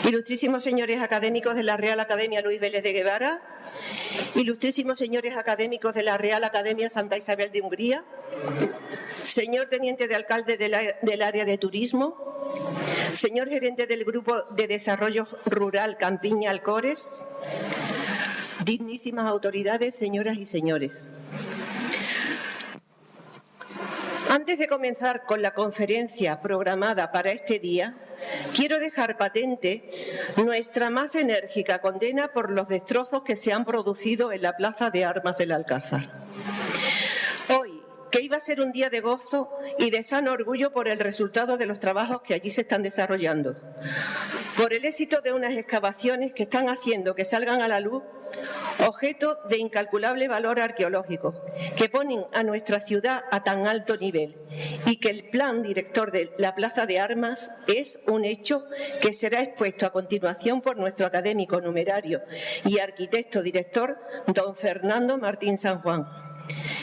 Ilustrísimos señores académicos de la Real Academia Luis Vélez de Guevara, ilustrísimos señores académicos de la Real Academia Santa Isabel de Hungría, señor teniente de alcalde del área de turismo, señor gerente del Grupo de Desarrollo Rural Campiña Alcores, dignísimas autoridades, señoras y señores. Antes de comenzar con la conferencia programada para este día, quiero dejar patente nuestra más enérgica condena por los destrozos que se han producido en la Plaza de Armas del Alcázar. Hoy, que iba a ser un día de gozo y de sano orgullo por el resultado de los trabajos que allí se están desarrollando, por el éxito de unas excavaciones que están haciendo que salgan a la luz objetos de incalculable valor arqueológico, que ponen a nuestra ciudad a tan alto nivel, y que el plan director de la Plaza de Armas es un hecho que será expuesto a continuación por nuestro académico numerario y arquitecto director, don Fernando Martín San Juan.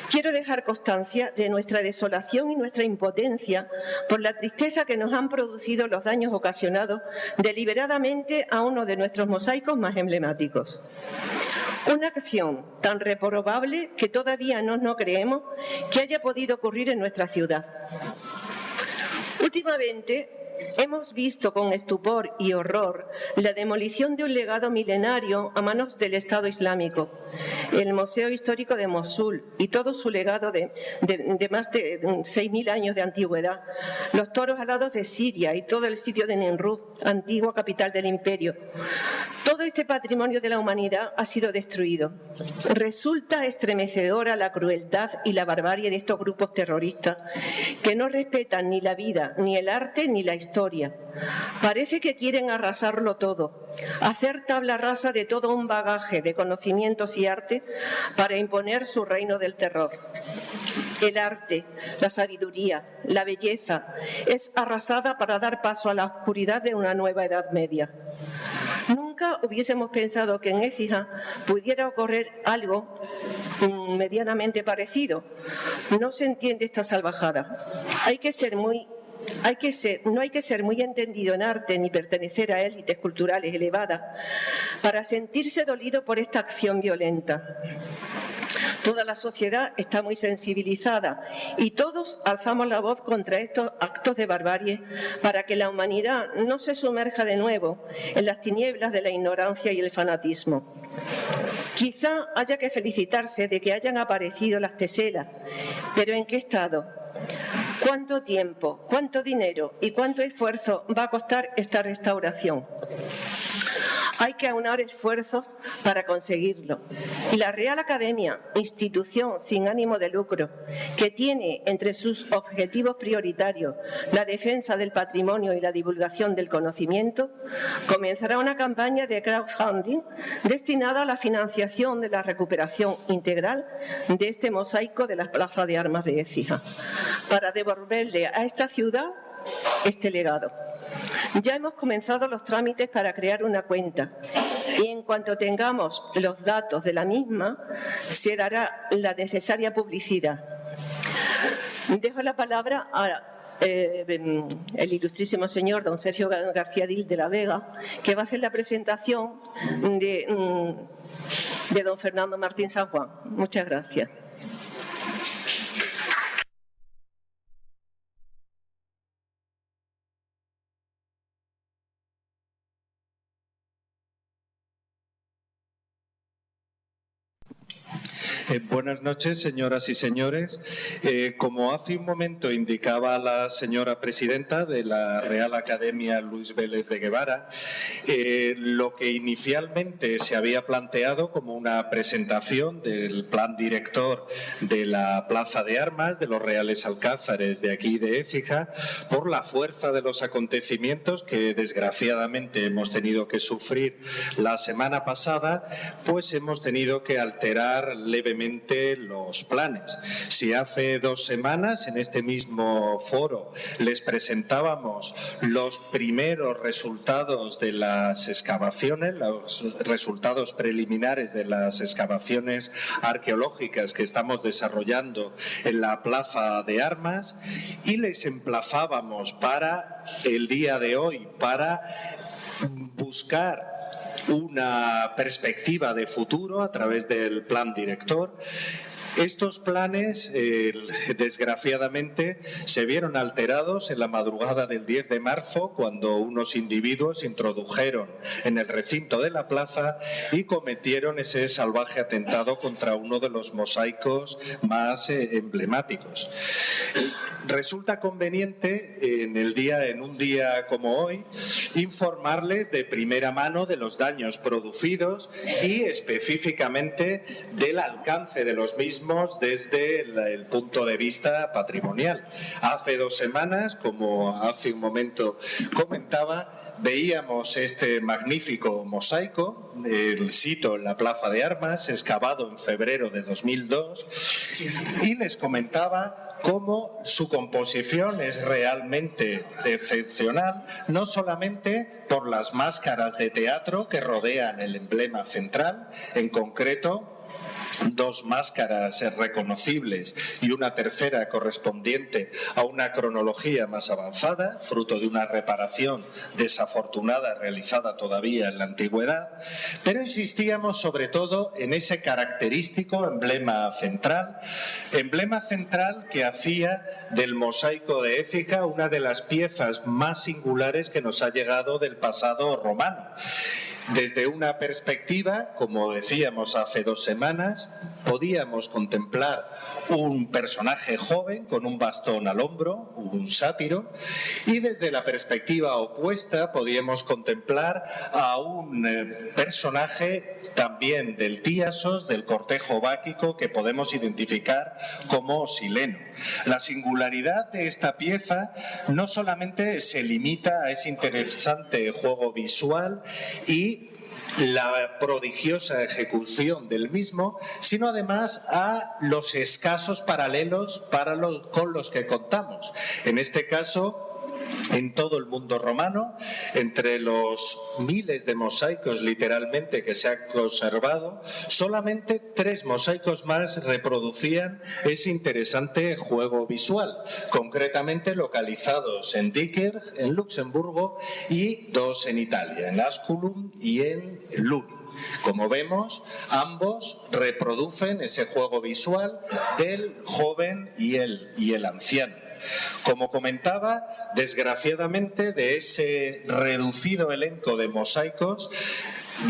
Quiero dejar constancia de nuestra desolación y nuestra impotencia por la tristeza que nos han producido los daños ocasionados deliberadamente a uno de nuestros mosaicos más emblemáticos. Una acción tan reprobable que todavía no creemos que haya podido ocurrir en nuestra ciudad. Últimamente hemos visto con estupor y horror la demolición de un legado milenario a manos del Estado Islámico, el Museo Histórico de Mosul y todo su legado de más de 6.000 años de antigüedad, los toros alados de Siria y todo el sitio de Nimrud, antigua capital del imperio. Todo este patrimonio de la humanidad ha sido destruido. Resulta estremecedora la crueldad y la barbarie de estos grupos terroristas que no respetan ni la vida, ni el arte, ni la historia. Parece que quieren arrasarlo todo, hacer tabla rasa de todo un bagaje de conocimientos y arte para imponer su reino del terror. El arte, la sabiduría, la belleza es arrasada para dar paso a la oscuridad de una nueva Edad Media. Nunca hubiésemos pensado que en Écija pudiera ocurrir algo medianamente parecido. No se entiende esta salvajada. No hay que ser muy entendido en arte ni pertenecer a élites culturales elevadas para sentirse dolido por esta acción violenta. Toda la sociedad está muy sensibilizada y todos alzamos la voz contra estos actos de barbarie para que la humanidad no se sumerja de nuevo en las tinieblas de la ignorancia y el fanatismo. Quizá haya que felicitarse de que hayan aparecido las teselas, pero ¿en qué estado? ¿Cuánto tiempo, cuánto dinero y cuánto esfuerzo va a costar esta restauración? Hay que aunar esfuerzos para conseguirlo. Y la Real Academia, institución sin ánimo de lucro, que tiene entre sus objetivos prioritarios la defensa del patrimonio y la divulgación del conocimiento, comenzará una campaña de crowdfunding destinada a la financiación de la recuperación integral de este mosaico de la Plaza de Armas de Écija, para devolverle a esta ciudad este legado. Ya hemos comenzado los trámites para crear una cuenta y en cuanto tengamos los datos de la misma, se dará la necesaria publicidad. Dejo la palabra a el ilustrísimo señor don Sergio García Dil de la Vega, que va a hacer la presentación de don Fernando Martín San Juan. Muchas gracias. Buenas noches, señoras y señores. Como hace un momento indicaba la señora presidenta de la Real Academia Luis Vélez de Guevara, lo que inicialmente se había planteado como una presentación del plan director de la Plaza de Armas, de los Reales Alcázares de aquí de Écija, por la fuerza de los acontecimientos que desgraciadamente hemos tenido que sufrir la semana pasada, pues hemos tenido que alterar levemente los planes. Si hace 2 semanas en este mismo foro les presentábamos los primeros resultados de las excavaciones, los resultados preliminares de las excavaciones arqueológicas que estamos desarrollando en la Plaza de Armas, y les emplazábamos para el día de hoy para buscar una perspectiva de futuro a través del plan director. Estos planes, desgraciadamente, se vieron alterados en la madrugada del 10 de marzo cuando unos individuos se introdujeron en el recinto de la plaza y cometieron ese salvaje atentado contra uno de los mosaicos más emblemáticos. Resulta conveniente en un día como hoy informarles de primera mano de los daños producidos y específicamente del alcance de los mismos desde el punto de vista patrimonial. Hace 2 semanas, como hace un momento comentaba, veíamos este magnífico mosaico, el sito en la Plaza de Armas, excavado en febrero de 2002, y les comentaba cómo su composición es realmente excepcional, no solamente por las máscaras de teatro que rodean el emblema central, en concreto 2 máscaras reconocibles y una tercera correspondiente a una cronología más avanzada, fruto de una reparación desafortunada realizada todavía en la antigüedad, pero insistíamos sobre todo en ese característico emblema central que hacía del mosaico de Écija una de las piezas más singulares que nos ha llegado del pasado romano. Desde una perspectiva, como decíamos hace 2 semanas, podíamos contemplar un personaje joven con un bastón al hombro, un sátiro, y desde la perspectiva opuesta podíamos contemplar a un personaje también del Tíasos, del cortejo báquico, que podemos identificar como Sileno. La singularidad de esta pieza no solamente se limita a ese interesante juego visual y la prodigiosa ejecución del mismo, sino además a los escasos paralelos con los que contamos. En este caso, en todo el mundo romano, entre los miles de mosaicos literalmente que se han conservado, solamente 3 mosaicos más reproducían ese interesante juego visual, concretamente localizados en Dicker, en Luxemburgo, y 2 en Italia, en Asculum y en Luni. Como vemos, ambos reproducen ese juego visual del joven y el anciano. Como comentaba, desgraciadamente, de ese reducido elenco de mosaicos,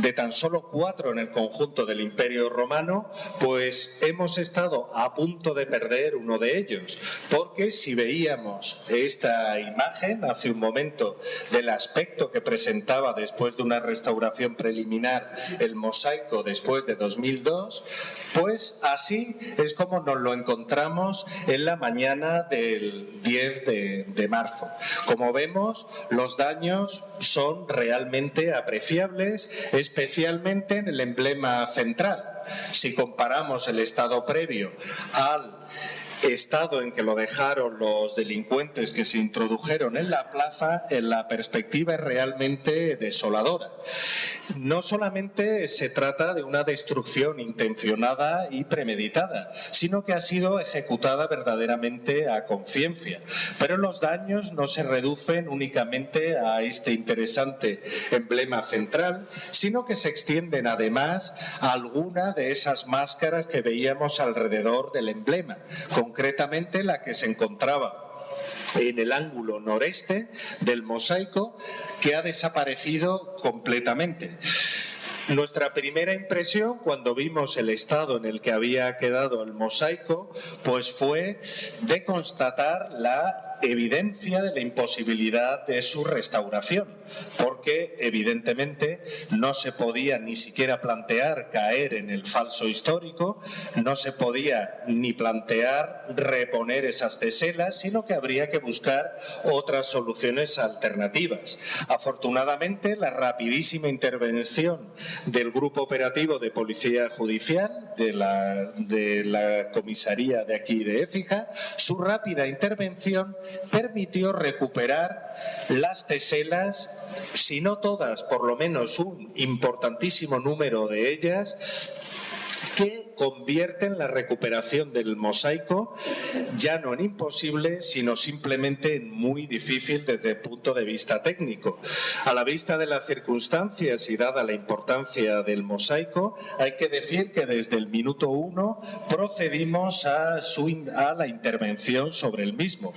de tan solo 4 en el conjunto del Imperio Romano, pues hemos estado a punto de perder uno de ellos, porque si veíamos esta imagen hace un momento del aspecto que presentaba después de una restauración preliminar el mosaico después de 2002, pues así es como nos lo encontramos en la mañana del 10 de marzo. Como vemos, los daños son realmente apreciables, especialmente en el emblema central. Si comparamos el estado previo al estado en que lo dejaron los delincuentes que se introdujeron en la plaza, en la perspectiva es realmente desoladora. No solamente se trata de una destrucción intencionada y premeditada, sino que ha sido ejecutada verdaderamente a conciencia. Pero los daños no se reducen únicamente a este interesante emblema central, sino que se extienden además a alguna de esas máscaras que veíamos alrededor del emblema, concretamente la que se encontraba en el ángulo noreste del mosaico, que ha desaparecido completamente. Nuestra primera impresión cuando vimos el estado en el que había quedado el mosaico, pues fue de constatar la evidencia de la imposibilidad de su restauración, porque evidentemente no se podía ni siquiera plantear caer en el falso histórico, no se podía ni plantear reponer esas teselas, sino que habría que buscar otras soluciones alternativas. Afortunadamente, la rapidísima intervención del Grupo Operativo de Policía Judicial de la comisaría de aquí de Écija, su rápida intervención permitió recuperar las teselas, si no todas, por lo menos un importantísimo número de ellas, que convierten la recuperación del mosaico ya no en imposible, sino simplemente en muy difícil desde el punto de vista técnico. A la vista de las circunstancias y dada la importancia del mosaico, hay que decir que desde el minuto 1 procedimos a la intervención sobre el mismo.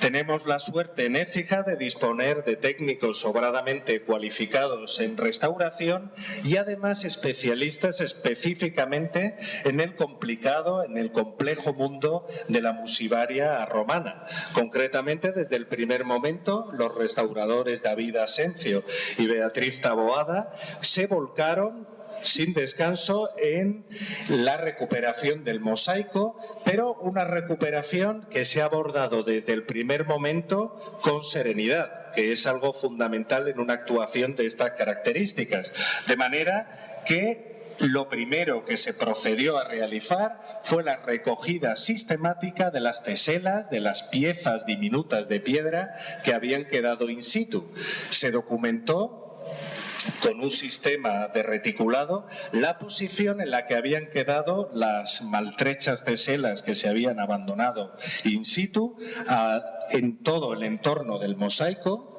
Tenemos la suerte en Écija de disponer de técnicos sobradamente cualificados en restauración y además especialistas específicamente en el complejo mundo de la musivaria romana. Concretamente, desde el primer momento, los restauradores David Asencio y Beatriz Taboada se volcaron sin descanso en la recuperación del mosaico, pero una recuperación que se ha abordado desde el primer momento con serenidad, que es algo fundamental en una actuación de estas características. De manera que lo primero que se procedió a realizar fue la recogida sistemática de las teselas, de las piezas diminutas de piedra que habían quedado in situ. Se documentó con un sistema de reticulado la posición en la que habían quedado las maltrechas teselas que se habían abandonado in situ en todo el entorno del mosaico.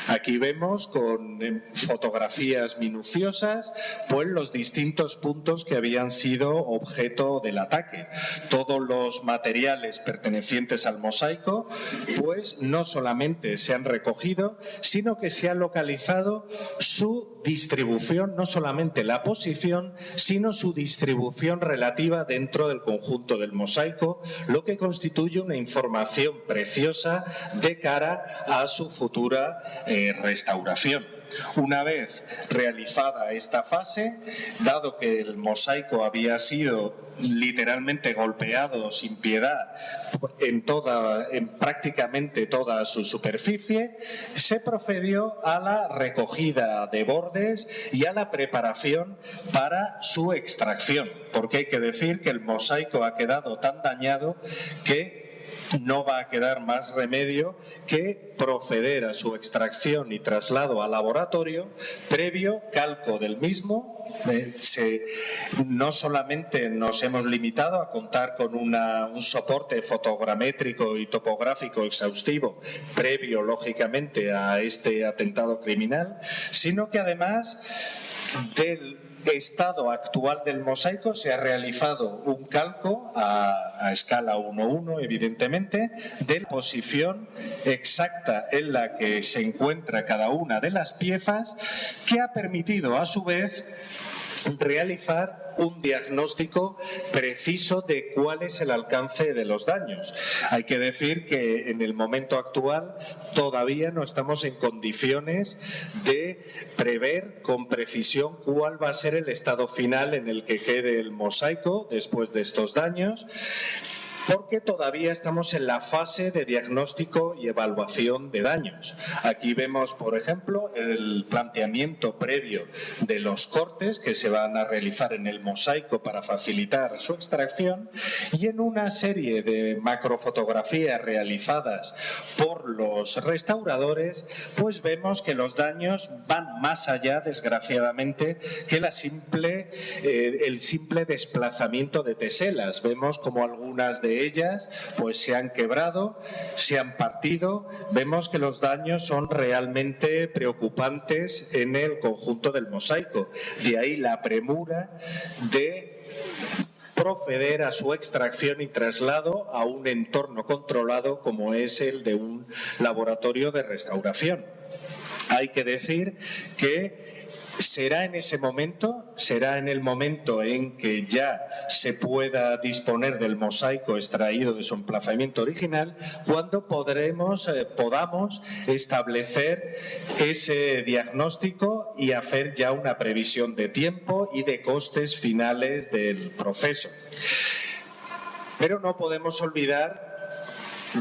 Aquí vemos con fotografías minuciosas pues los distintos puntos que habían sido objeto del ataque. Todos los materiales pertenecientes al mosaico pues no solamente se han recogido, sino que se ha localizado su distribución, no solamente la posición, sino su distribución relativa dentro del conjunto del mosaico, lo que constituye una información preciosa de cara a su futura restauración. Una vez realizada esta fase, dado que el mosaico había sido literalmente golpeado sin piedad en prácticamente toda su superficie, se procedió a la recogida de bordes y a la preparación para su extracción, porque hay que decir que el mosaico ha quedado tan dañado que no va a quedar más remedio que proceder a su extracción y traslado al laboratorio previo calco del mismo. No solamente nos hemos limitado a contar con un soporte fotogramétrico y topográfico exhaustivo previo, lógicamente, a este atentado criminal, sino que además del estado actual del mosaico se ha realizado un calco a escala 1:1, evidentemente, de la posición exacta en la que se encuentra cada una de las piezas, que ha permitido a su vez realizar un diagnóstico preciso de cuál es el alcance de los daños. Hay que decir que en el momento actual todavía no estamos en condiciones de prever con precisión cuál va a ser el estado final en el que quede el mosaico después de estos daños, porque todavía estamos en la fase de diagnóstico y evaluación de daños. Aquí vemos, por ejemplo, el planteamiento previo de los cortes que se van a realizar en el mosaico para facilitar su extracción, y en una serie de macrofotografías realizadas por los restauradores, pues vemos que los daños van más allá, desgraciadamente, que el simple desplazamiento de teselas. Vemos como algunas de ellas pues se han quebrado, se han partido. Vemos que los daños son realmente preocupantes en el conjunto del mosaico. De ahí la premura de proceder a su extracción y traslado a un entorno controlado como es el de un laboratorio de restauración. Hay que decir que será en el momento en que ya se pueda disponer del mosaico extraído de su emplazamiento original, cuando podamos establecer ese diagnóstico y hacer ya una previsión de tiempo y de costes finales del proceso. Pero no podemos olvidar,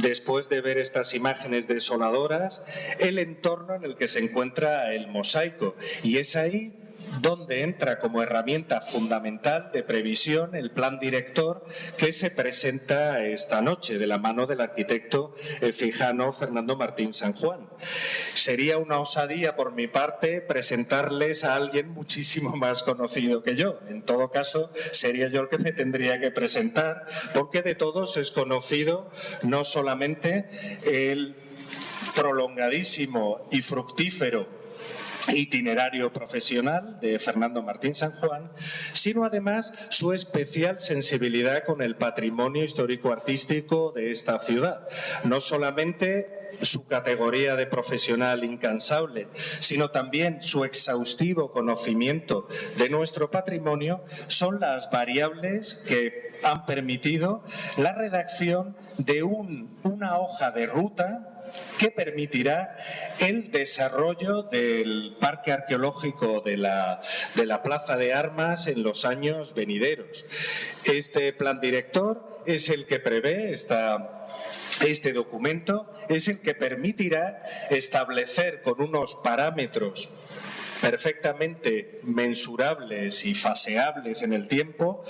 después de ver estas imágenes desoladoras, el entorno en el que se encuentra el mosaico. Y es ahí donde entra como herramienta fundamental de previsión el plan director que se presenta esta noche de la mano del arquitecto fijano Fernando Martín San Juan. Sería una osadía por mi parte presentarles a alguien muchísimo más conocido que yo. En todo caso, sería yo el que me tendría que presentar, porque de todos es conocido no solamente el prolongadísimo y fructífero itinerario profesional de Fernando Martín San Juan, sino además su especial sensibilidad con el patrimonio histórico-artístico de esta ciudad. No solamente su categoría de profesional incansable, sino también su exhaustivo conocimiento de nuestro patrimonio son las variables que han permitido la redacción de una hoja de ruta que permitirá el desarrollo del parque arqueológico de la Plaza de Armas en los años venideros. Este plan director es el que prevé este documento, es el que permitirá establecer con unos parámetros perfectamente mensurables y faseables en el tiempo,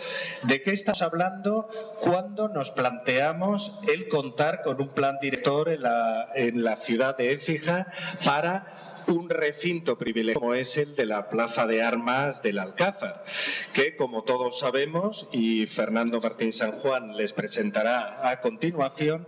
de qué estamos hablando cuando nos planteamos el contar con un plan director en la ciudad de Écija para un recinto privilegiado como es el de la Plaza de Armas del Alcázar, que como todos sabemos, y Fernando Martín San Juan les presentará a continuación,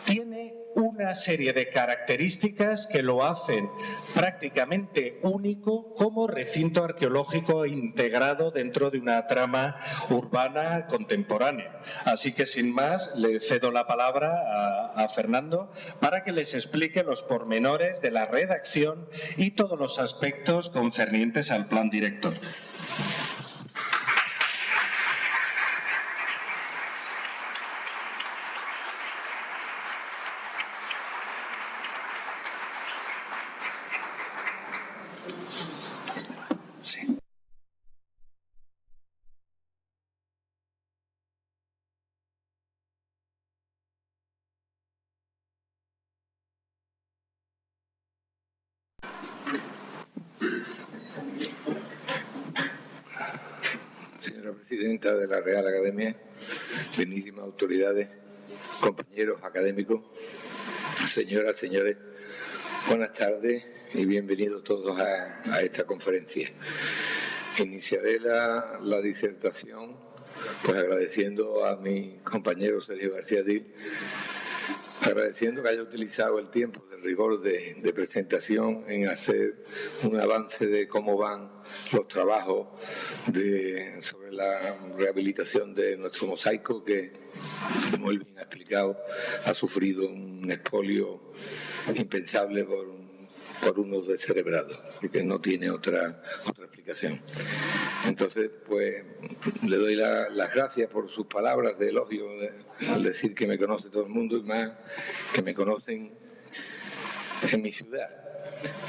tiene una serie de características que lo hacen prácticamente único como recinto arqueológico integrado dentro de una trama urbana contemporánea. Así que sin más le cedo la palabra a Fernando para que les explique los pormenores de la redacción y todos los aspectos concernientes al plan director. Sí. Señora presidenta de la Real Academia, dignísimas autoridades, compañeros académicos, señoras, señores, buenas tardes y bienvenidos todos a esta conferencia. Iniciaré la disertación pues agradeciendo a mi compañero Sergio García Dil, agradeciendo que haya utilizado el tiempo de rigor de presentación en hacer un avance de cómo van los trabajos sobre la rehabilitación de nuestro mosaico, que, como él bien ha explicado, ha sufrido un expolio impensable por unos descerebrados, porque no tiene otra explicación. Entonces, pues, le doy las gracias por sus palabras de elogio al decir que me conoce todo el mundo y más que me conocen en mi ciudad.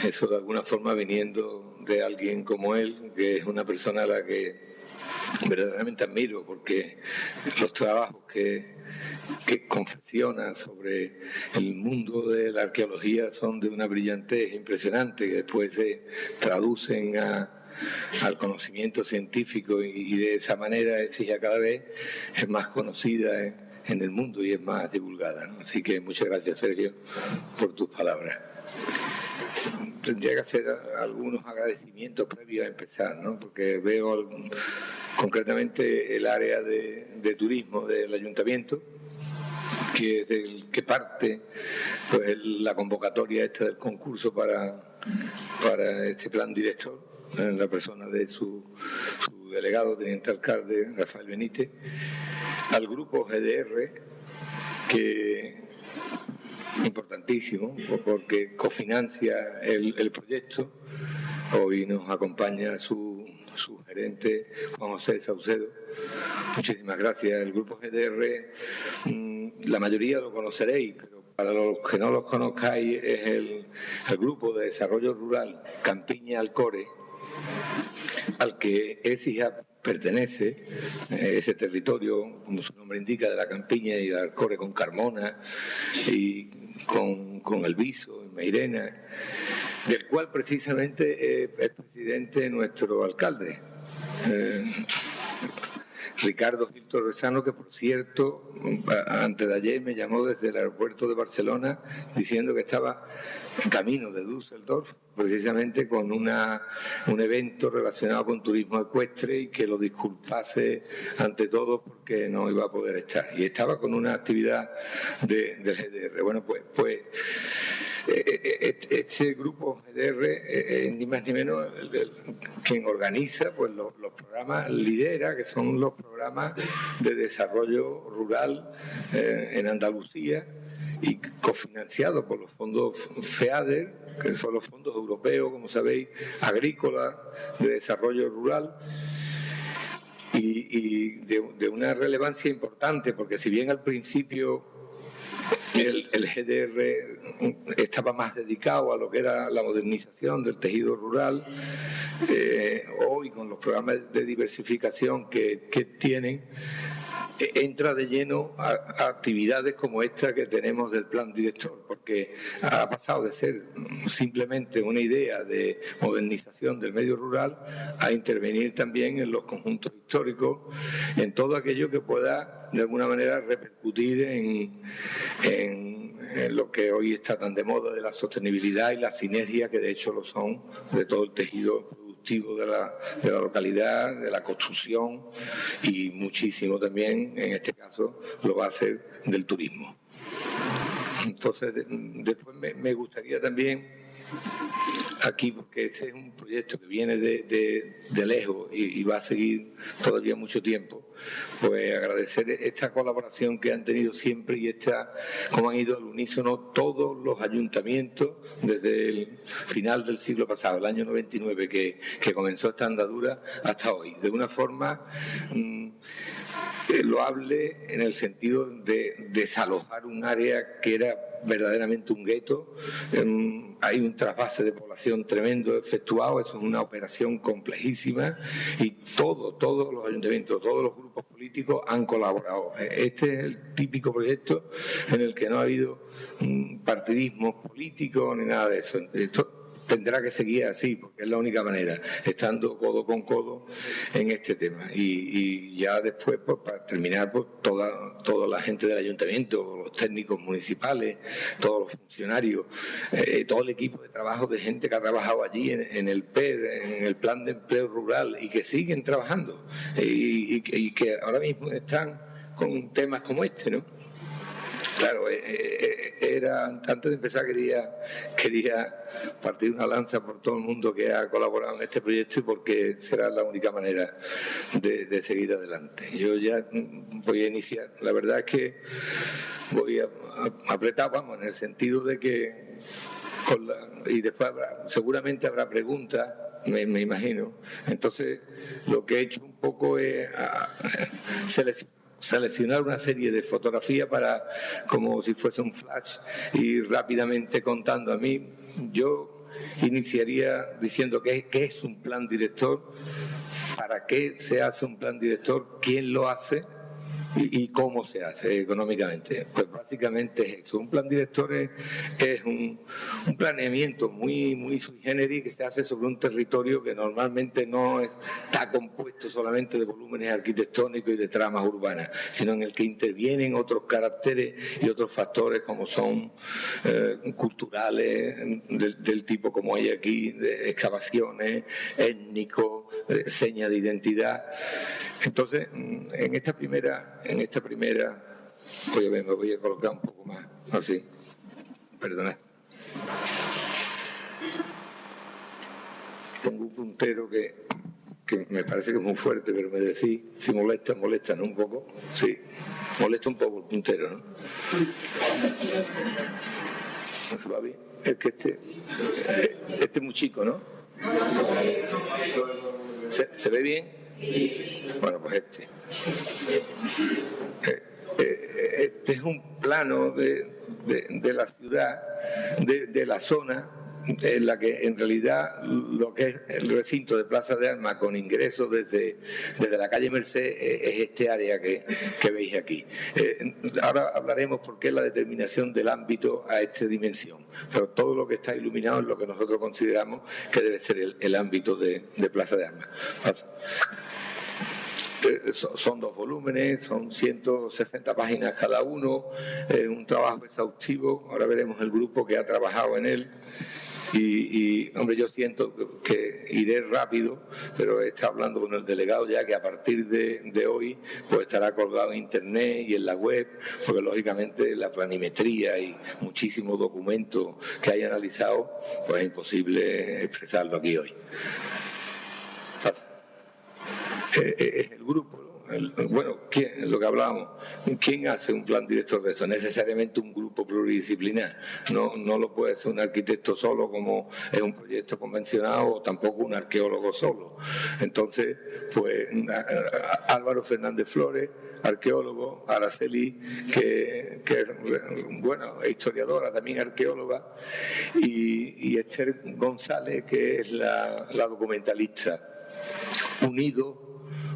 Eso de alguna forma viniendo de alguien como él, que es una persona a la que verdaderamente admiro, porque los trabajos que confecciona sobre el mundo de la arqueología son de una brillantez impresionante, que después se traducen al conocimiento científico y de esa manera Écija cada vez es más conocida en el mundo y es más divulgada, ¿no? Así que muchas gracias, Sergio, por tus palabras. Tendría que hacer algunos agradecimientos previos a empezar, ¿no? Porque veo concretamente el área de turismo del ayuntamiento, que es del que parte pues la convocatoria esta del concurso para este plan director, en la persona de su delegado, teniente alcalde Rafael Benítez, al grupo GDR, que importantísimo porque cofinancia el proyecto. Hoy nos acompaña su gerente Juan José Saucedo. Muchísimas gracias. El grupo GDR, la mayoría lo conoceréis, pero para los que no los conozcáis, es el grupo de desarrollo rural Campiña Alcore, al que Écija pertenece, ese territorio, como su nombre indica, de la Campiña y el Alcore, con Carmona y con El Viso y Meirena, del cual precisamente es presidente nuestro alcalde, Ricardo Gil Torresano, que por cierto, antes de ayer me llamó desde el aeropuerto de Barcelona diciendo que estaba en camino de Düsseldorf, precisamente con un evento relacionado con turismo ecuestre, y que lo disculpase ante todo porque no iba a poder estar. Y estaba con una actividad del GDR. Bueno, pues este grupo GDR, ni más ni menos quien organiza pues los programas Lidera, que son los programas de desarrollo rural en Andalucía, y cofinanciados por los fondos FEADER, que son los fondos europeos, como sabéis, agrícolas de desarrollo rural. Y de una relevancia importante, porque si bien al principio el GDR estaba más dedicado a lo que era la modernización del tejido rural, hoy con los programas de diversificación que tienen, entra de lleno a actividades como esta que tenemos del plan director, porque ha pasado de ser simplemente una idea de modernización del medio rural a intervenir también en los conjuntos históricos, en todo aquello que pueda de alguna manera repercutir en lo que hoy está tan de moda de la sostenibilidad y la sinergia, que de hecho lo son, de todo el tejido productivo de la localidad, de la construcción, y muchísimo también, en este caso, lo va a hacer del turismo. Entonces, después me gustaría también aquí, porque este es un proyecto que viene de lejos y va a seguir todavía mucho tiempo, pues agradecer esta colaboración que han tenido siempre y cómo han ido al unísono todos los ayuntamientos desde el final del siglo pasado, el año 99, que comenzó esta andadura, hasta hoy, de una forma loable, en el sentido de desalojar un área que era verdaderamente un gueto. Hay un trasvase de población tremendo efectuado, eso es una operación complejísima, y todos los ayuntamientos, todos los grupos políticos han colaborado. Este es el típico proyecto en el que no ha habido partidismo político ni nada de eso. Esto tendrá que seguir así, porque es la única manera, estando codo con codo en este tema. Y ya después, pues, para terminar, pues toda la gente del ayuntamiento, los técnicos municipales, todos los funcionarios, todo el equipo de trabajo de gente que ha trabajado allí en el PER, en el Plan de Empleo Rural, y que siguen trabajando, y que ahora mismo están con temas como este, ¿no? Claro, antes de empezar quería partir una lanza por todo el mundo que ha colaborado en este proyecto, y porque será la única manera de seguir adelante. Yo ya voy a iniciar. La verdad es que voy a apretar, vamos, en el sentido de que y después seguramente habrá preguntas, me imagino. Entonces, lo que he hecho un poco es seleccionar una serie de fotografías para, como si fuese un flash, y rápidamente contando. A mí, yo iniciaría diciendo qué es un plan director, para qué se hace un plan director, quién lo hace y cómo se hace económicamente. Pues básicamente es eso. Un plan director es un planeamiento muy sui generis, que se hace sobre un territorio que normalmente no está compuesto solamente de volúmenes arquitectónicos y de tramas urbanas, sino en el que intervienen otros caracteres y otros factores, como son culturales, del tipo como hay aquí, de excavaciones, étnicos, señas de identidad. Entonces, en esta primera, oye, me voy a colocar un poco más así, perdonad. Pongo un puntero que me parece que es muy fuerte, pero me decís si molesta, ¿no? Un poco, sí, molesta un poco el puntero, ¿no? ¿No se va bien? Es que este es muy chico, ¿no? ¿Se ve bien? Bueno, pues este es un plano de la ciudad, de la zona, en la que en realidad lo que es el recinto de Plaza de Armas con ingreso desde la calle Merced es este área que veis aquí. Ahora hablaremos por qué la determinación del ámbito a esta dimensión, pero todo lo que está iluminado es lo que nosotros consideramos que debe ser el ámbito de Plaza de Armas. Son 2 volúmenes, son 160 páginas cada uno, un trabajo exhaustivo. Ahora veremos el grupo que ha trabajado en él. Y hombre, yo siento que iré rápido, pero está hablando con el delegado ya que a partir de hoy pues estará colgado en internet y en la web, porque lógicamente la planimetría y muchísimos documentos que hay analizado, pues es imposible expresarlo aquí hoy. Pasa. El grupo, bueno, lo que hablábamos, ¿quién hace un plan director de esto? Necesariamente un grupo pluridisciplinar, no lo puede hacer un arquitecto solo como es un proyecto convencionado, o tampoco un arqueólogo solo. Entonces, pues Álvaro Fernández Flores, arqueólogo, Araceli, que bueno, es historiadora, también arqueóloga, y Esther González, que es la documentalista, unido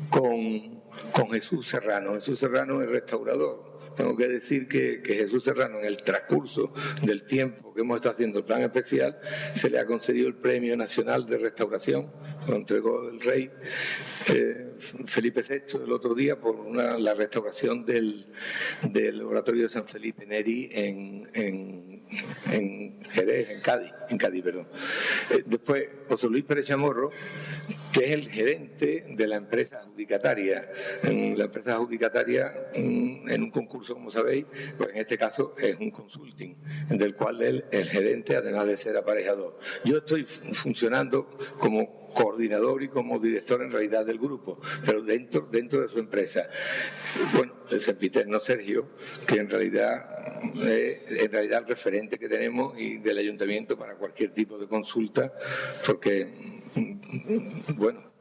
con Jesús Serrano. Jesús Serrano es restaurador. Tengo que decir que Jesús Serrano, en el transcurso del tiempo que hemos estado haciendo el plan especial, se le ha concedido el Premio Nacional de Restauración, lo entregó el rey Felipe VI el otro día por la restauración del oratorio de San Felipe Neri en Jerez, en Cádiz, perdón. Después, José Luis Pérez Chamorro, que es el gerente de la empresa adjudicataria. La empresa adjudicataria, en un concurso, como sabéis, pues en este caso es un consulting, del cual él es el gerente, además de ser aparejador. Yo estoy funcionando como coordinador y como director en realidad del grupo, pero dentro de su empresa. Bueno, el sempiterno Sergio, que en realidad es el referente que tenemos y del ayuntamiento para cualquier tipo de consulta, porque, bueno,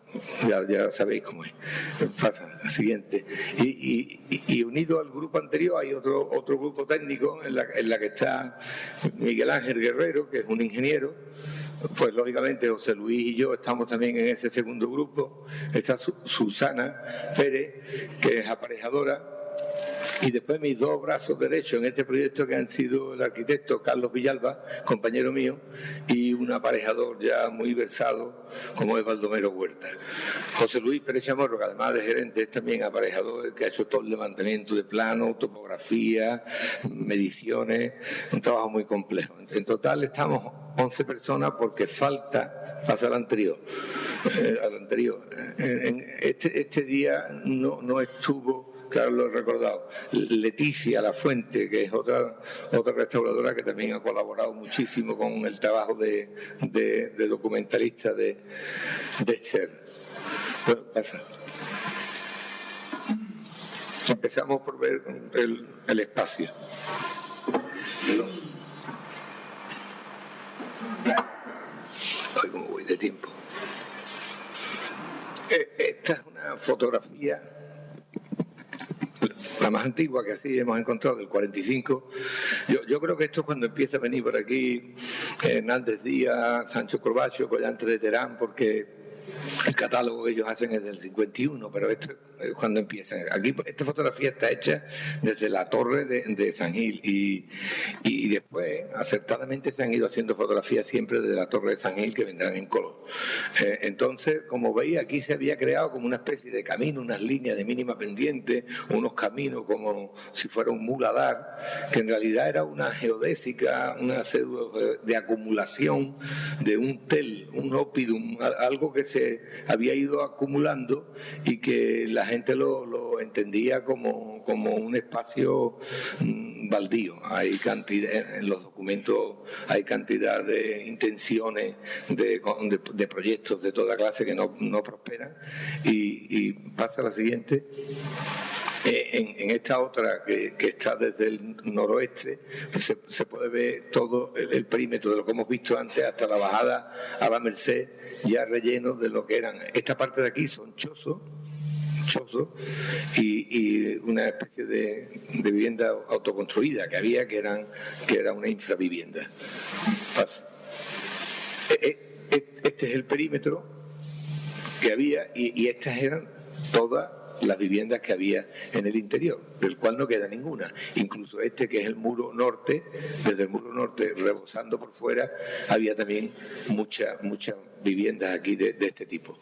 ya sabéis cómo es. Pasa, la siguiente. Y unido al grupo anterior hay otro grupo técnico en la que está Miguel Ángel Guerrero, que es un ingeniero. Pues lógicamente José Luis y yo estamos también en ese segundo grupo. Está Susana Pérez, que es aparejadora. Y después mis 2 brazos derechos en este proyecto, que han sido el arquitecto Carlos Villalba, compañero mío, y un aparejador ya muy versado como es Baldomero Huerta. José Luis Pérez Chamorro, que además de gerente es también aparejador, que ha hecho todo el levantamiento de plano, topografía, mediciones, un trabajo muy complejo. En total estamos 11 personas porque falta, pasa al anterior. Este día no estuvo, claro, lo he recordado, Leticia Lafuente, que es otra restauradora que también ha colaborado muchísimo con el trabajo de documentalista de Esther. Bueno, pasa. Empezamos por ver el espacio. Perdón. Ay, cómo voy de tiempo. Esta es una fotografía, la más antigua que así hemos encontrado, del 45. Yo creo que esto es cuando empieza a venir por aquí Hernández Díaz, Sancho Corbacho, Collantes de Terán, porque el catálogo que ellos hacen es del 51, pero esto es cuando empiezan. Aquí esta fotografía está hecha desde la torre de San Gil y después acertadamente se han ido haciendo fotografías siempre desde la torre de San Gil, que vendrán en color. Entonces, como veis, aquí se había creado como una especie de camino, unas líneas de mínima pendiente, unos caminos como si fuera un muladar, que en realidad era una geodésica, una de acumulación de un tel, un oppidum, algo que se había ido acumulando y que la gente lo entendía como un espacio baldío. Hay cantidad, en los documentos hay cantidad de intenciones de proyectos de toda clase que no prosperan. Y pasa a la siguiente. En esta otra que está desde el noroeste se puede ver todo el perímetro de lo que hemos visto antes hasta la bajada a la Merced, ya relleno de lo que eran. Esta parte de aquí son chozos y una especie de vivienda autoconstruida que había, que era una infravivienda. Pasa. Este es el perímetro que había y estas eran todas las viviendas que había en el interior, del cual no queda ninguna. Incluso este, que es el muro norte, desde el muro norte rebosando por fuera, había también muchas viviendas aquí de este tipo.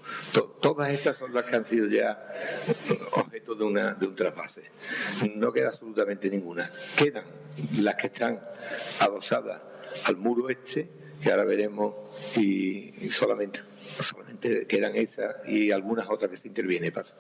Todas estas son las que han sido ya objeto de un trasvase. No queda absolutamente ninguna. Quedan las que están adosadas al muro este, que ahora veremos, y solamente quedan esas y algunas otras que se interviene. Pasa.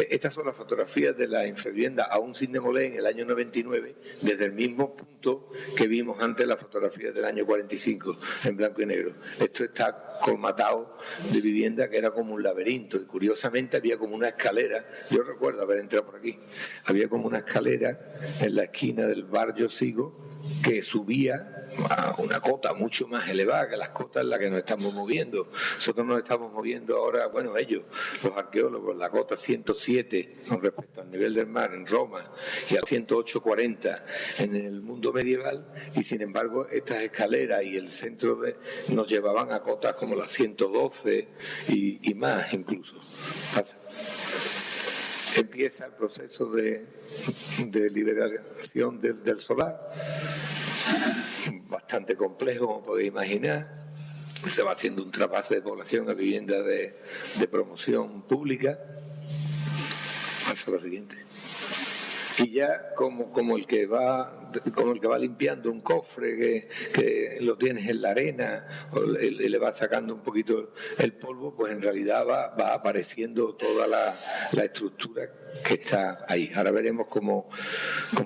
Estas son las fotografías de la infravivienda aún sin demoler en el año 99, desde el mismo punto que vimos antes las fotografías del año 45, en blanco y negro. Esto está colmatado de vivienda que era como un laberinto, y curiosamente había como una escalera. Yo recuerdo haber entrado por aquí. Había como una escalera en la esquina del bar Yo Sigo, que subía a una cota mucho más elevada que las cotas en las que nos estamos moviendo. Nosotros nos estamos moviendo ahora, bueno, ellos, los arqueólogos, la cota 107 con respecto al nivel del mar en Roma y a 108,40 en el mundo medieval, y sin embargo estas escaleras y el centro nos llevaban a cotas como las 112 y más incluso. Pasa. Empieza el proceso de liberación del solar, bastante complejo, como podéis imaginar. Se va haciendo un trasvase de población a viviendas de promoción pública. Pasa la siguiente. Y ya como el que va limpiando un cofre que lo tienes en la arena y le va sacando un poquito el polvo, pues en realidad va apareciendo toda la estructura que está ahí. Ahora veremos cómo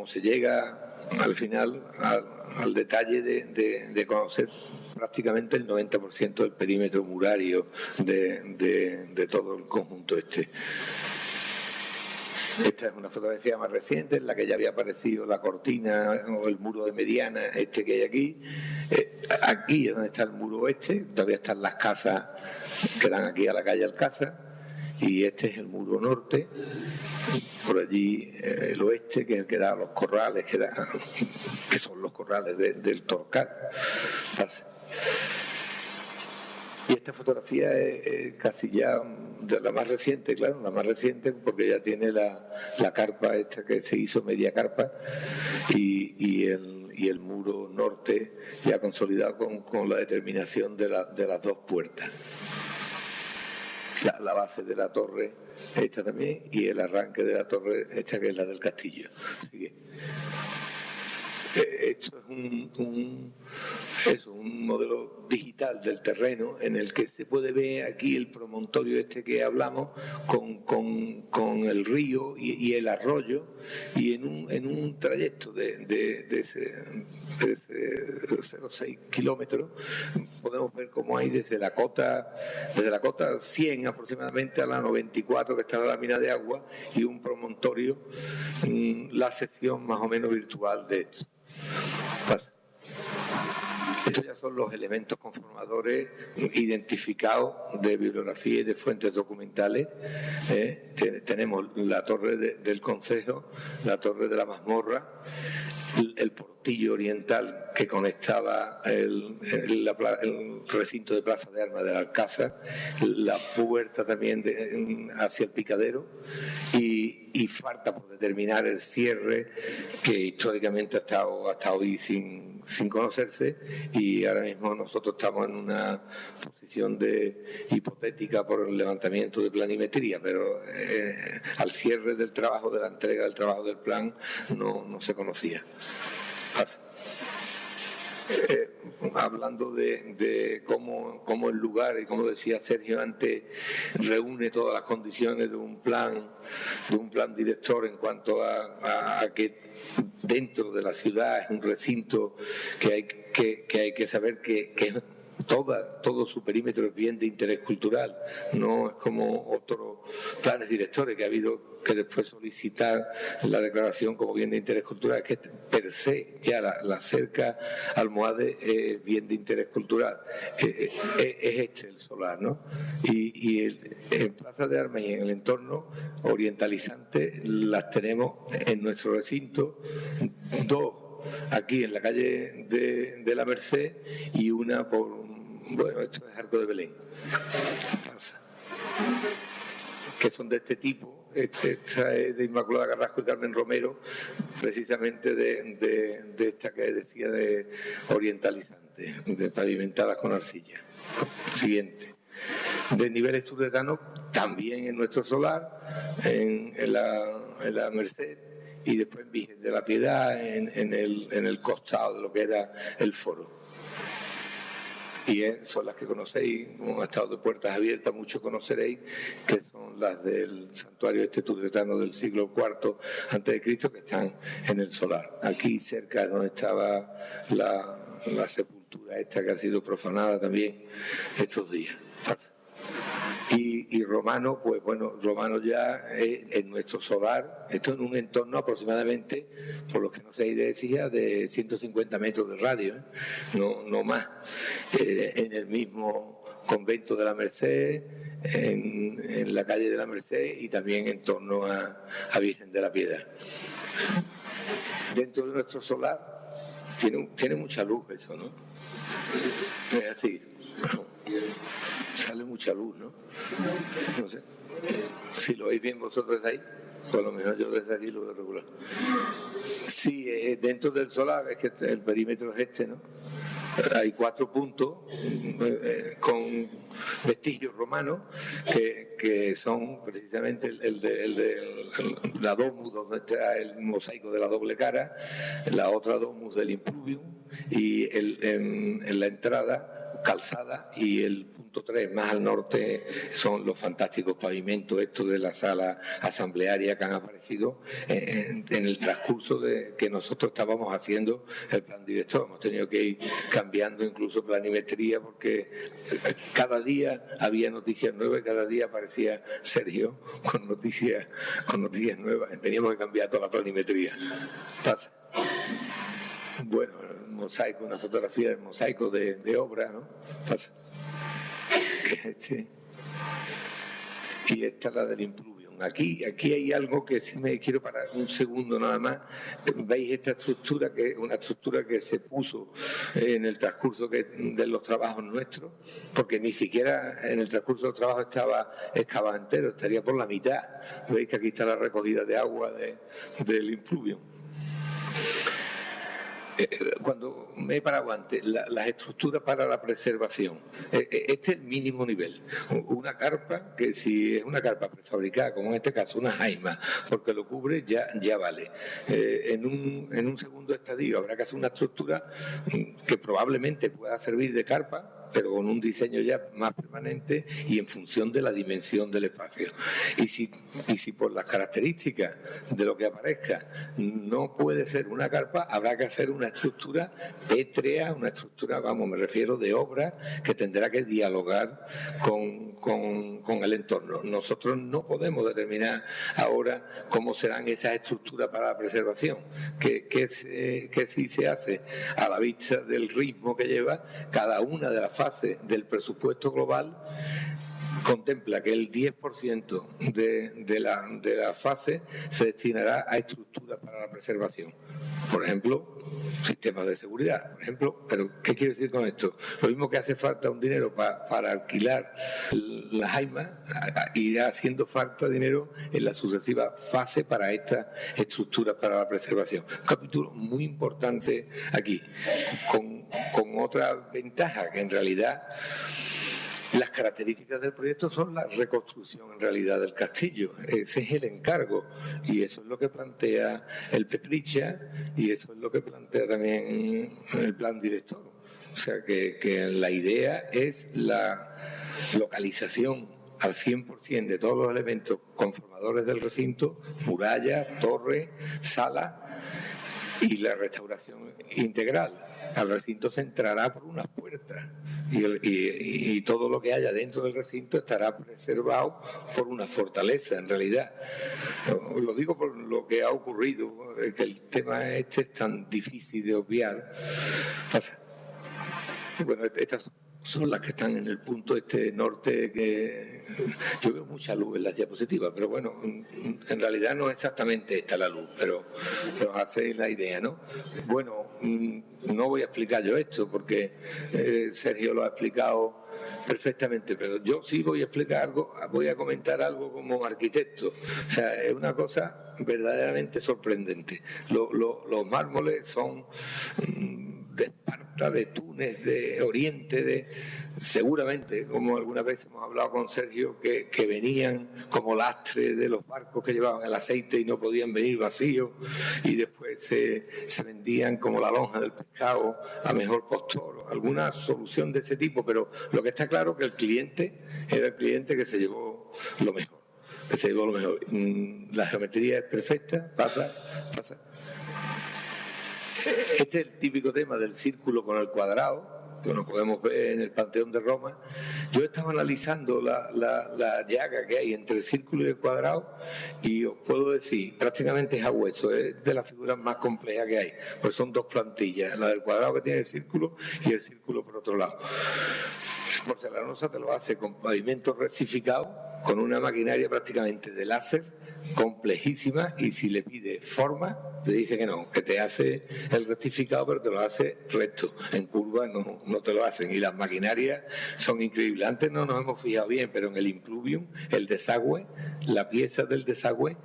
se llega al final al detalle de conocer prácticamente el 90% del perímetro murario de todo el conjunto este. Esta es una fotografía más reciente en la que ya había aparecido la cortina o el muro de mediana que hay aquí. Aquí es donde está el muro oeste, todavía están las casas que dan aquí a la calle Alcázar, y este es el muro norte, por allí el oeste, que es el que da a los corrales, que son los corrales del Torcal. Y esta fotografía es casi ya de la más reciente, claro, la más reciente, porque ya tiene la carpa esta que se hizo, media carpa, y el muro norte ya consolidado con la determinación de las dos puertas. La base de la torre esta también, y el arranque de la torre esta, que es la del castillo. Así que esto es un modelo digital del terreno en el que se puede ver aquí el promontorio este que hablamos con el río y el arroyo, y en un trayecto de ese 0,6 kilómetros podemos ver cómo hay desde la cota 100 aproximadamente a la 94, que está la lámina de agua, y un promontorio, la sección más o menos virtual de esto. Estos ya son los elementos conformadores identificados de bibliografía y de fuentes documentales. Tenemos la torre del concejo, la torre de la mazmorra, el portillo oriental que conectaba el recinto de Plaza de Armas del Alcázar, la puerta también hacia el Picadero, y falta por determinar el cierre, que históricamente ha estado hasta hoy sin conocerse, y ahora mismo nosotros estamos en una posición hipotética por el levantamiento de planimetría, pero al cierre del trabajo, de la entrega del trabajo del plan, no se conocía. Hablando de cómo el lugar, y como decía Sergio antes, reúne todas las condiciones de un plan director en cuanto a que dentro de la ciudad es un recinto que hay que saber que todo su perímetro es bien de interés cultural. No es como otros planes directores que ha habido que después solicitar la declaración como bien de interés cultural, que per se ya la cerca Almohade es bien de interés cultural. Es el solar, ¿no? Y en Plaza de Armas y en el entorno orientalizante las tenemos en nuestro recinto, dos aquí en la calle de la Merced y una Bueno, esto es Arco de Belén. Pasa. Que son de este tipo. Esta es de Inmaculada Carrasco y Carmen Romero, precisamente de esta que decía de orientalizante, de pavimentadas con arcilla. Siguiente. De nivel esturetano, también en nuestro solar, en la Merced, y después en Virgen de la Piedad, en el costado de lo que era el foro. Y son las que conocéis, como ha estado de puertas abiertas, muchos conoceréis, que son las del santuario esturetano del siglo IV a.C., que están en el solar. Aquí cerca es donde estaba la sepultura esta que ha sido profanada también estos días. Y romano, pues bueno, romano ya en nuestro solar, esto en un entorno aproximadamente, por lo que no se decía, de 150 metros de radio, no más, en el mismo convento de la Merced, en la calle de la Merced y también en torno a Virgen de la Piedad. Dentro de nuestro solar tiene mucha luz eso, ¿no? Es así. Sale mucha luz, ¿no? No sé. Si lo veis bien vosotros ahí, por lo mejor yo desde aquí lo veo regular. Sí, dentro del solar, es que el perímetro es este, ¿no? Hay 4 puntos con vestigios romanos que son precisamente el de la domus, donde está el mosaico de la doble cara, la otra domus del impluvium, y en la entrada calzada, y el punto 3 más al norte son los fantásticos pavimentos estos de la sala asamblearia que han aparecido en el transcurso de que nosotros estábamos haciendo el plan director. Hemos tenido que ir cambiando incluso planimetría porque cada día había noticias nuevas, cada día aparecía Sergio con noticias nuevas. Teníamos que cambiar toda la planimetría. Pasa. Bueno, mosaico, una fotografía de mosaico de obra, ¿no? Pasa. Y esta es la del impluvium. Aquí hay algo que sí me quiero parar un segundo nada más. Veis esta estructura, que es una estructura que se puso en el transcurso de los trabajos nuestros, porque ni siquiera en el transcurso de los trabajos estaba excavado entero, estaría por la mitad. Veis que aquí está la recogida de agua del impluvium. Cuando me he parado antes, las estructuras para la preservación, este es el mínimo nivel. Una carpa, que si es una carpa prefabricada, como en este caso una jaima, porque lo cubre, ya vale. En un segundo estadio habrá que hacer una estructura que probablemente pueda servir de carpa, pero con un diseño ya más permanente y en función de la dimensión del espacio. Y si por las características de lo que aparezca no puede ser una carpa, habrá que hacer una estructura pétrea, una estructura, me refiero, de obra que tendrá que dialogar con el entorno. Nosotros no podemos determinar ahora cómo serán esas estructuras para la preservación, que sí se hace a la vista del ritmo que lleva cada una de las fases del presupuesto global. Contempla que el 10% de la fase se destinará a estructuras para la preservación. Por ejemplo, sistemas de seguridad, por ejemplo. Pero, ¿qué quiero decir con esto? Lo mismo que hace falta un dinero para alquilar las jaimas, irá haciendo falta dinero en la sucesiva fase para estas estructuras para la preservación. Un capítulo muy importante aquí, con otra ventaja, que en realidad las características del proyecto son la reconstrucción en realidad del castillo. Ese es el encargo y eso es lo que plantea el Pepricha y eso es lo que plantea también el plan director. O sea que la idea es la localización al 100% de todos los elementos conformadores del recinto, muralla, torre, sala, y la restauración integral. Al recinto se entrará por unas puertas y todo lo que haya dentro del recinto estará preservado por una fortaleza, en realidad. Lo digo por lo que ha ocurrido, que el tema este es tan difícil de obviar. Bueno, estas son las que están en el punto este norte, que yo veo mucha luz en las diapositivas, pero bueno, en realidad no es exactamente esta la luz, pero os hacéis la idea, ¿no? Bueno, no voy a explicar yo esto porque Sergio lo ha explicado perfectamente, pero yo sí voy a explicar algo, voy a comentar algo como arquitecto. O sea, es una cosa verdaderamente sorprendente. Los mármoles son de Esparta, de Túnez, de Oriente, seguramente, como alguna vez hemos hablado con Sergio, que venían como lastre de los barcos que llevaban el aceite y no podían venir vacíos, y después se vendían como la lonja del pescado a mejor postor, alguna solución de ese tipo, pero lo que está claro es que el cliente era el cliente que se llevó lo mejor. La geometría es perfecta, pasa. Este es el típico tema del círculo con el cuadrado, que lo podemos ver en el Panteón de Roma. Yo estaba analizando la llaga que hay entre el círculo y el cuadrado y os puedo decir, prácticamente es a hueso, es de las figuras más complejas que hay, pues son dos plantillas, la del cuadrado que tiene el círculo y el círculo por otro lado. Porcelanosa te lo hace con pavimento rectificado, con una maquinaria prácticamente de láser, complejísima, y si le pide forma, te dice que no, que te hace el rectificado, pero te lo hace recto. En curva no te lo hacen, y las maquinarias son increíbles. Antes no nos hemos fijado bien, pero en el impluvium, el desagüe, la pieza del desagüe,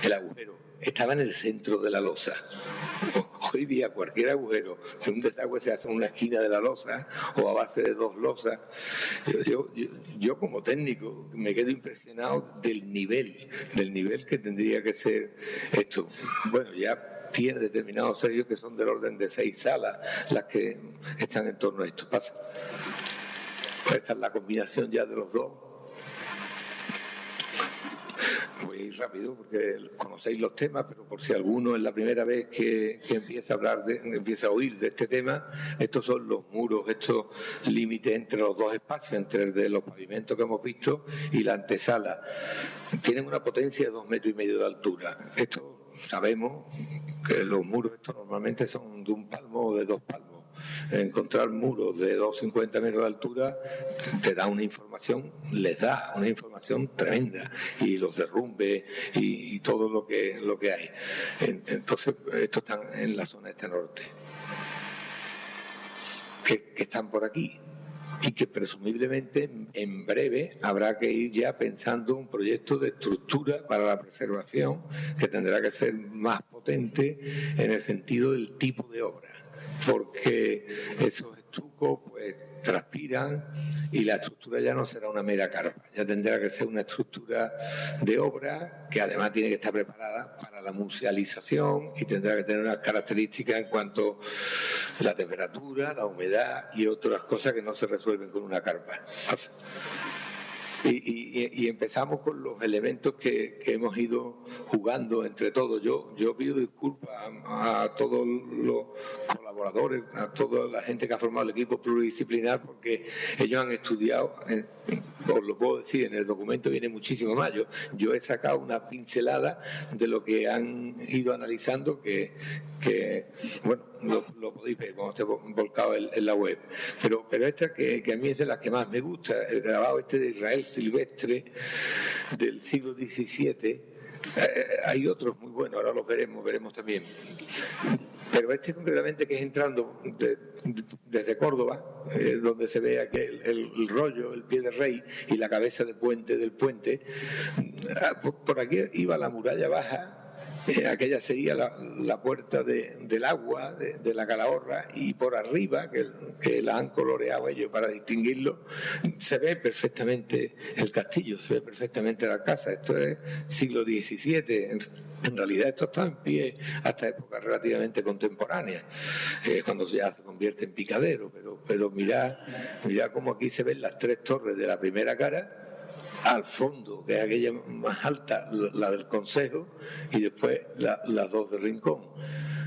el agujero estaba en el centro de la losa. Hoy día cualquier agujero de un desagüe se hace en una esquina de la losa o a base de dos losas. Yo como técnico me quedo impresionado del nivel que tendría que ser esto. Bueno, ya tiene determinados serios que son del orden de 6 salas las que están en torno a esto. Pasa. Pues esta es la combinación ya de los dos. Voy a ir rápido porque conocéis los temas, pero por si alguno es la primera vez que empieza a oír de este tema, estos son los muros, estos límites entre los dos espacios, entre el de los pavimentos que hemos visto y la antesala. Tienen una potencia de 2,5 metros de altura. Esto sabemos que los muros estos normalmente son de 1 palmo o de 2 palmos. Encontrar muros de 2,50 metros de altura te da una información, les da una información tremenda, y los derrumbes y todo lo que hay. Entonces, estos están en la zona este norte, que están por aquí, y que presumiblemente en breve habrá que ir ya pensando un proyecto de estructura para la preservación que tendrá que ser más potente en el sentido del tipo de obra, porque esos estucos pues transpiran y la estructura ya no será una mera carpa, ya tendrá que ser una estructura de obra que además tiene que estar preparada para la musealización y tendrá que tener unas características en cuanto a la temperatura, la humedad y otras cosas que no se resuelven con una carpa. Y empezamos con los elementos que hemos ido jugando entre todos. Yo pido disculpas a todos los colaboradores, a toda la gente que ha formado el equipo pluridisciplinar, porque ellos han estudiado, os lo puedo decir, en el documento viene muchísimo más. Yo he sacado una pincelada de lo que han ido analizando, que bueno, lo podéis ver cuando esté volcado en la web. Pero esta que a mí es de las que más me gusta, el grabado este de Israel Silvestre del siglo XVII. Hay otros muy buenos, ahora los veremos también. Pero este concretamente, que es entrando desde Córdoba, donde se ve aquel, el rollo, el pie de rey y la cabeza de puente del puente, por aquí iba la muralla baja. Aquella sería la puerta del agua, de la Calahorra, y por arriba, que la han coloreado ellos para distinguirlo, se ve perfectamente el castillo, se ve perfectamente la casa. Esto es siglo XVII. En realidad esto está en pie hasta épocas relativamente contemporáneas, cuando ya se convierte en picadero, pero mirad cómo aquí se ven las 3 torres de la primera cara, al fondo, que es aquella más alta, la del Consejo, y después las 2 del Rincón.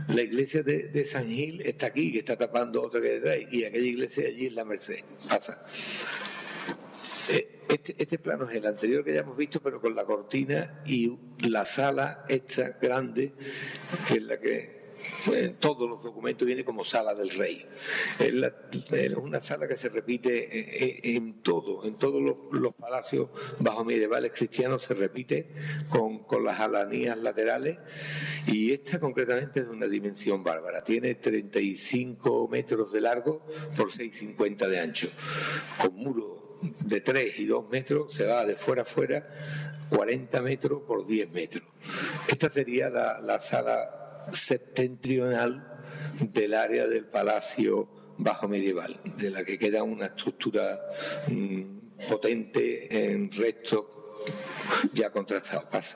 La iglesia de San Gil está aquí, que está tapando otra que detrás, y aquella iglesia allí es la Merced. Pasa. Este plano es el anterior que ya hemos visto, pero con la cortina y la sala esta grande, que es la que en todos los documentos viene como Sala del Rey. Es una sala que se repite en todos los palacios bajo medievales cristianos, se repite con las alanías laterales, y esta concretamente es de una dimensión bárbara. Tiene 35 metros de largo por 6,50 de ancho, con muros de 3 y 2 metros, se va de fuera a fuera 40 metros por 10 metros. Esta sería la sala septentrional del área del palacio bajo medieval, de la que queda una estructura potente en restos ya contrastados.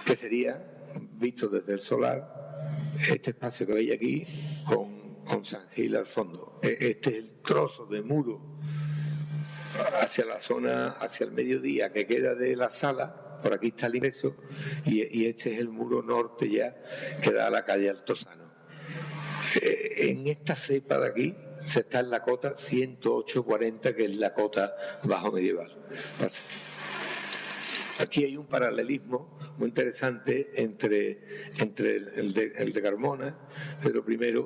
Que sería, visto desde el solar, este espacio que veis aquí con San Gil al fondo. Este es el trozo de muro hacia la zona, hacia el mediodía, que queda de la sala. Por aquí está el ingreso, y este es el muro norte ya que da a la calle Altozano. En esta cepa de aquí se está en la cota 108-40, que es la cota bajo medieval. Aquí hay un paralelismo muy interesante entre el de Carmona, Pedro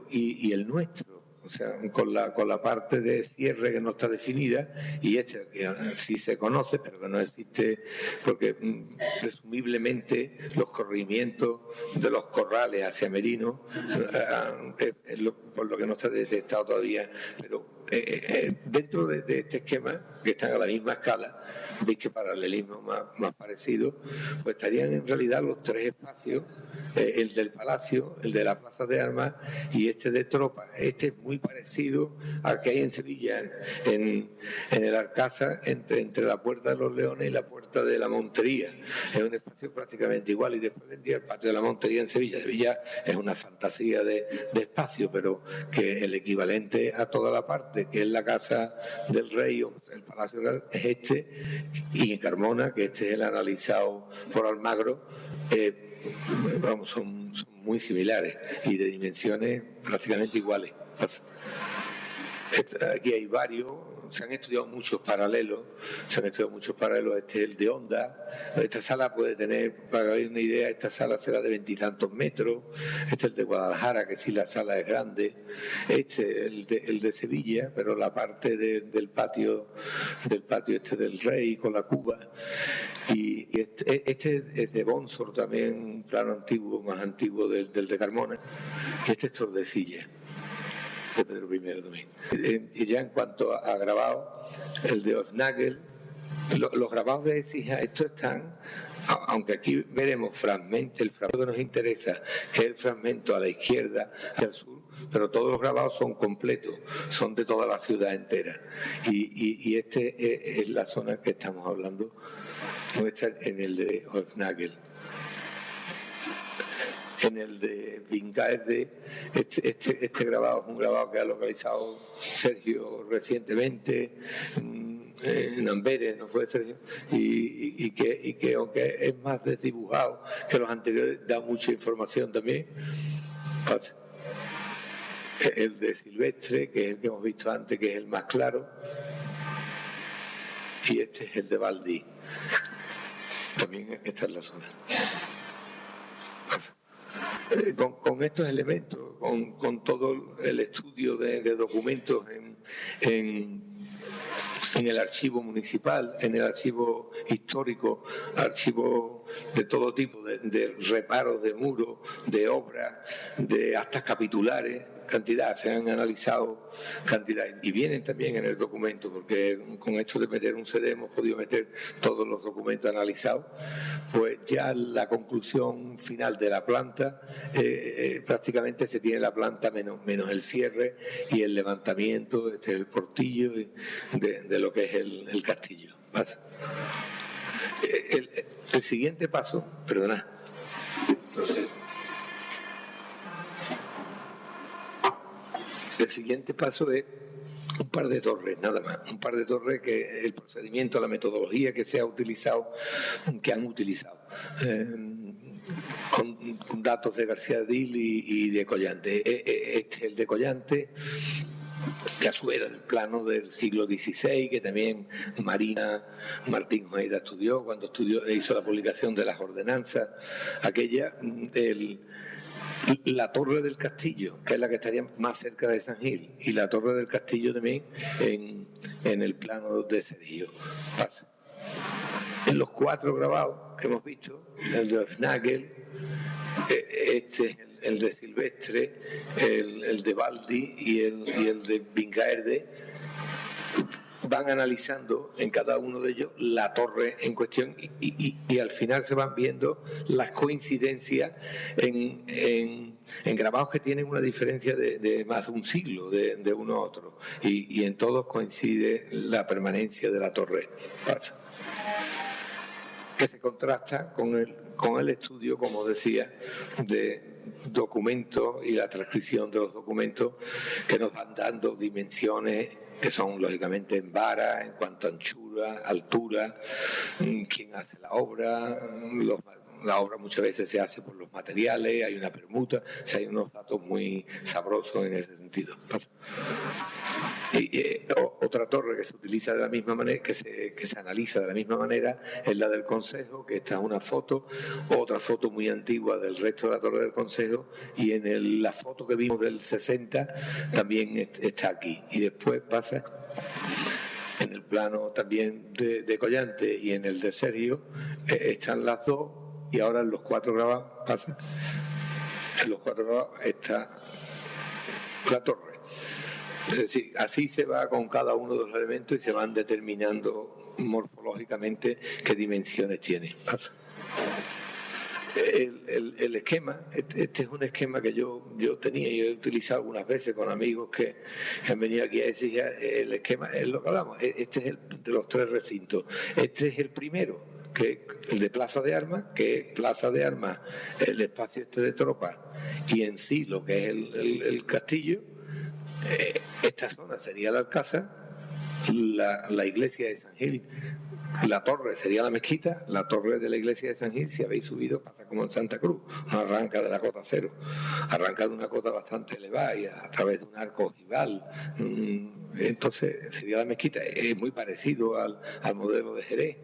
I, y el nuestro. O sea, con la parte de cierre que no está definida, y este que sí se conoce, pero que no existe, porque presumiblemente los corrimientos de los corrales hacia Merino, por lo que no está detectado todavía, pero dentro de este esquema, que están a la misma escala, veis que paralelismo más parecido, pues estarían en realidad los tres espacios, el del Palacio, el de la Plaza de Armas y este de Tropa. Este es muy parecido al que hay en Sevilla, en el Alcázar, entre la Puerta de los Leones y la Puerta de la Montería. Es un espacio prácticamente igual, y después vendría el Patio de la Montería en Sevilla. Sevilla es una fantasía de espacio, pero que el equivalente a toda la parte, que es la Casa del Rey o el Palacio Real, es este, y en Carmona, que este es el analizado por Almagro, vamos, son muy similares y de dimensiones prácticamente iguales. Aquí hay varios, se han estudiado muchos paralelos. Este es el de Onda. Esta sala puede tener, para que veáis una idea, esta sala será de 20 y tantos metros. Este es el de Guadalajara, que sí, la sala es grande. El de Sevilla, pero la parte del patio este del Rey con la cuba. Y este es de Bonsor, también un plano antiguo, más antiguo del de Carmona. Y este es Tordesillas, de Pedro I también. Y ya en cuanto a grabado, el de Hofnagel, los grabados de Écija, estos están, aunque aquí veremos fragmentos, el fragmento que nos interesa, que es el fragmento a la izquierda hacia el sur, pero todos los grabados son completos, son de toda la ciudad entera. Y este es la zona que estamos hablando, nuestra, en el de Hofnagel. En el de Vincaerde, este grabado es un grabado que ha localizado Sergio recientemente en Amberes, ¿no fue, Sergio? Y que aunque es más desdibujado que los anteriores, da mucha información también. El de Silvestre, que es el que hemos visto antes, que es el más claro, y este es el de Valdí. También está en la zona. Con estos elementos, con todo el estudio de documentos en el archivo municipal, en el archivo histórico, archivo de todo tipo, de reparos de muros, de obras, de actas capitulares, cantidad, se han analizado cantidad, y vienen también en el documento, porque con esto de meter un CD hemos podido meter todos los documentos analizados. Pues ya la conclusión final de la planta, prácticamente se tiene la planta menos el cierre y el levantamiento, el portillo de lo que es el castillo. El siguiente paso, perdona, no sé. El siguiente paso es un par de torres, nada más. Un par de torres que el procedimiento, la metodología que se ha utilizado, que han utilizado, con datos de García Dil y de Collante. Este es el de Collante, que a su vez era del plano del siglo XVI, que también Martín Ojeda estudió cuando hizo la publicación de las ordenanzas, aquella la Torre del Castillo, que es la que estaría más cerca de San Gil, y la Torre del Castillo también en el plano de Sergio. Pasa. En los 4 grabados que hemos visto, el de Schnagel, el de Silvestre, el de Baldi y el de Vincaerde, van analizando en cada uno de ellos la torre en cuestión y al final se van viendo las coincidencias en grabados que tienen una diferencia de más de un siglo de uno a otro y en todos coincide la permanencia de la torre. Pasa. Que se contrasta con el estudio, como decía, de documentos y la transcripción de los documentos que nos van dando dimensiones que son lógicamente en vara, en cuanto a anchura, altura, quién hace la obra, la obra muchas veces se hace por los materiales, hay una permuta, o sea, hay unos datos muy sabrosos en ese sentido. Y otra torre que se utiliza de la misma manera, que se analiza de la misma manera, es la del Consejo, que esta es una foto, otra foto muy antigua del resto de la torre del Consejo, y en la foto que vimos del 60 también está aquí. Y después pasa en el plano también de Collante y en el de Sergio, están las dos, y ahora en los 4 grabados pasa. En los 4 grabados está la torre. Es decir, así se va con cada uno de los elementos y se van determinando morfológicamente qué dimensiones tiene. Pasa. El esquema, este es un esquema que yo tenía y he utilizado algunas veces con amigos que han venido aquí a decir, el esquema es lo que hablamos, este es el de los 3 recintos, este es el primero, que el de Plaza de Armas, que es Plaza de Armas, el espacio este de tropas y en sí lo que es el castillo. Esta zona sería el Alcázar, la iglesia de San Gil, la torre sería la mezquita, la torre de la iglesia de San Gil, si habéis subido, pasa como en Santa Cruz, no arranca de la cota 0, arranca de una cota bastante elevada y a través de un arco ojival. Entonces sería la mezquita, es muy parecido al modelo de Jerez,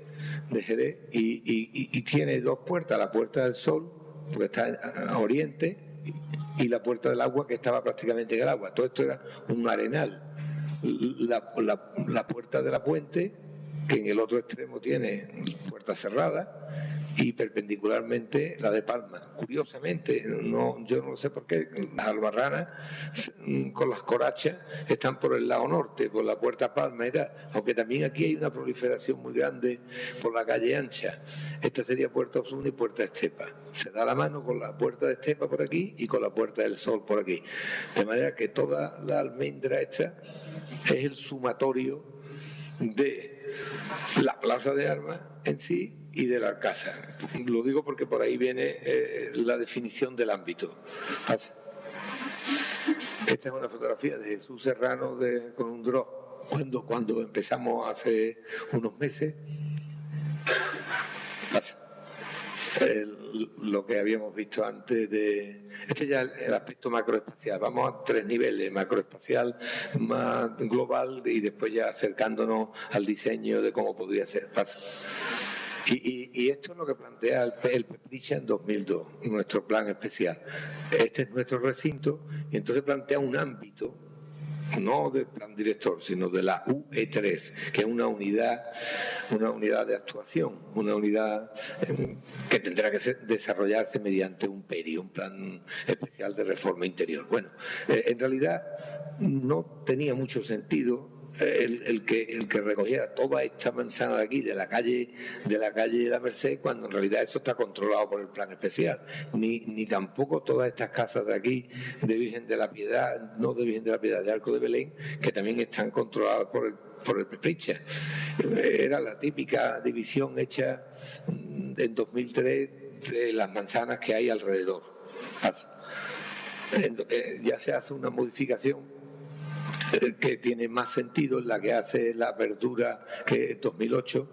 y tiene 2 puertas, la puerta del sol, porque está a oriente, y la puerta del agua, que estaba prácticamente en el agua. Todo esto era un arenal. La puerta de la puente, que en el otro extremo tiene puerta cerrada, y perpendicularmente la de Palma. Curiosamente, yo no sé por qué, las albarranas con las corachas están por el lado norte, por la puerta Palma y tal, aunque también aquí hay una proliferación muy grande por la calle ancha. Esta sería Puerta Osuna y Puerta Estepa. Se da la mano con la puerta de Estepa por aquí y con la Puerta del Sol por aquí. De manera que toda la almendra esta es el sumatorio de la Plaza de Armas en sí y del Alcázar. Lo digo porque por ahí viene la definición del ámbito. Esta es una fotografía de Jesús Serrano con un dron cuando empezamos hace unos meses. Lo que habíamos visto antes este ya es el aspecto macroespacial. Vamos a 3 niveles: macroespacial, más global, y después ya acercándonos al diseño de cómo podría ser. Y esto es lo que plantea el Pepricha en 2002, nuestro plan especial. Este es nuestro recinto, y entonces plantea un ámbito, no del plan director, sino de la UE3, que es una unidad de actuación, una unidad que tendrá que desarrollarse mediante un PERI, un plan especial de reforma interior. Bueno, en realidad no tenía mucho sentido el que recogiera toda esta manzana de aquí, de la calle de la Merced, cuando en realidad eso está controlado por el plan especial, ni tampoco todas estas casas de aquí, de Virgen de la Piedad, no de Virgen de la Piedad, de Arco de Belén, que también están controladas por el Pepricha. Era la típica división hecha en 2003 de las manzanas que hay alrededor. Ya se hace una modificación que tiene más sentido, en la que hace la apertura, que en 2008,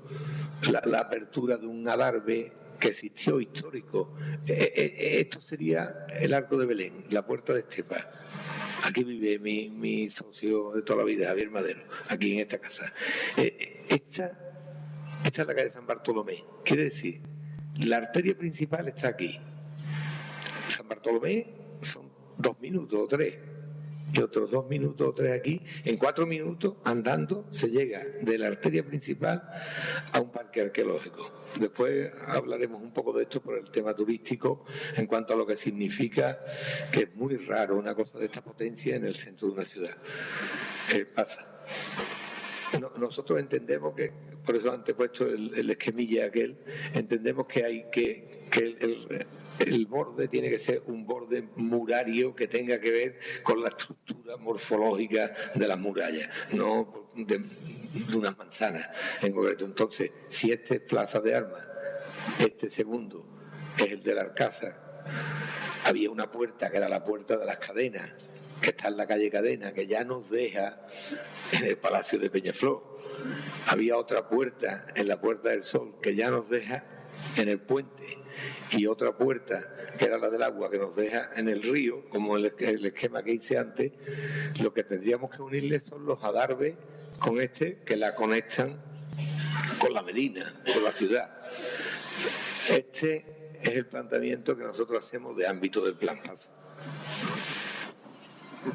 la apertura de un adarve que existió histórico. Esto sería el Arco de Belén, la Puerta de Estepa. Aquí vive mi socio de toda la vida, Javier Madero, aquí en esta casa. Esta es la calle San Bartolomé. Quiere decir, la arteria principal está aquí. San Bartolomé 2 minutos o 3 y otros 2 minutos o 3 aquí. En 4 minutos andando se llega de la arteria principal a un parque arqueológico. Después hablaremos un poco de esto por el tema turístico en cuanto a lo que significa, que es muy raro una cosa de esta potencia en el centro de una ciudad. ¿Qué pasa? Nosotros entendemos que, por eso antes he puesto el esquemilla aquel, entendemos que hay que el borde tiene que ser un borde murario que tenga que ver con la estructura morfológica de las murallas, no de unas manzanas en concreto. Entonces, si este es Plaza de Armas, este segundo es el del Alcázar, había una puerta que era la puerta de las Cadenas, que está en la calle Cadena, que ya nos deja en el Palacio de Peñaflor. Había otra puerta en la Puerta del Sol que ya nos deja en el puente, y otra puerta que era la del agua que nos deja en el río, como el esquema que hice antes. Lo que tendríamos que unirle son los adarves con este, que la conectan con la Medina, con la ciudad. Este es el planteamiento que nosotros hacemos de ámbito del Plan Paz,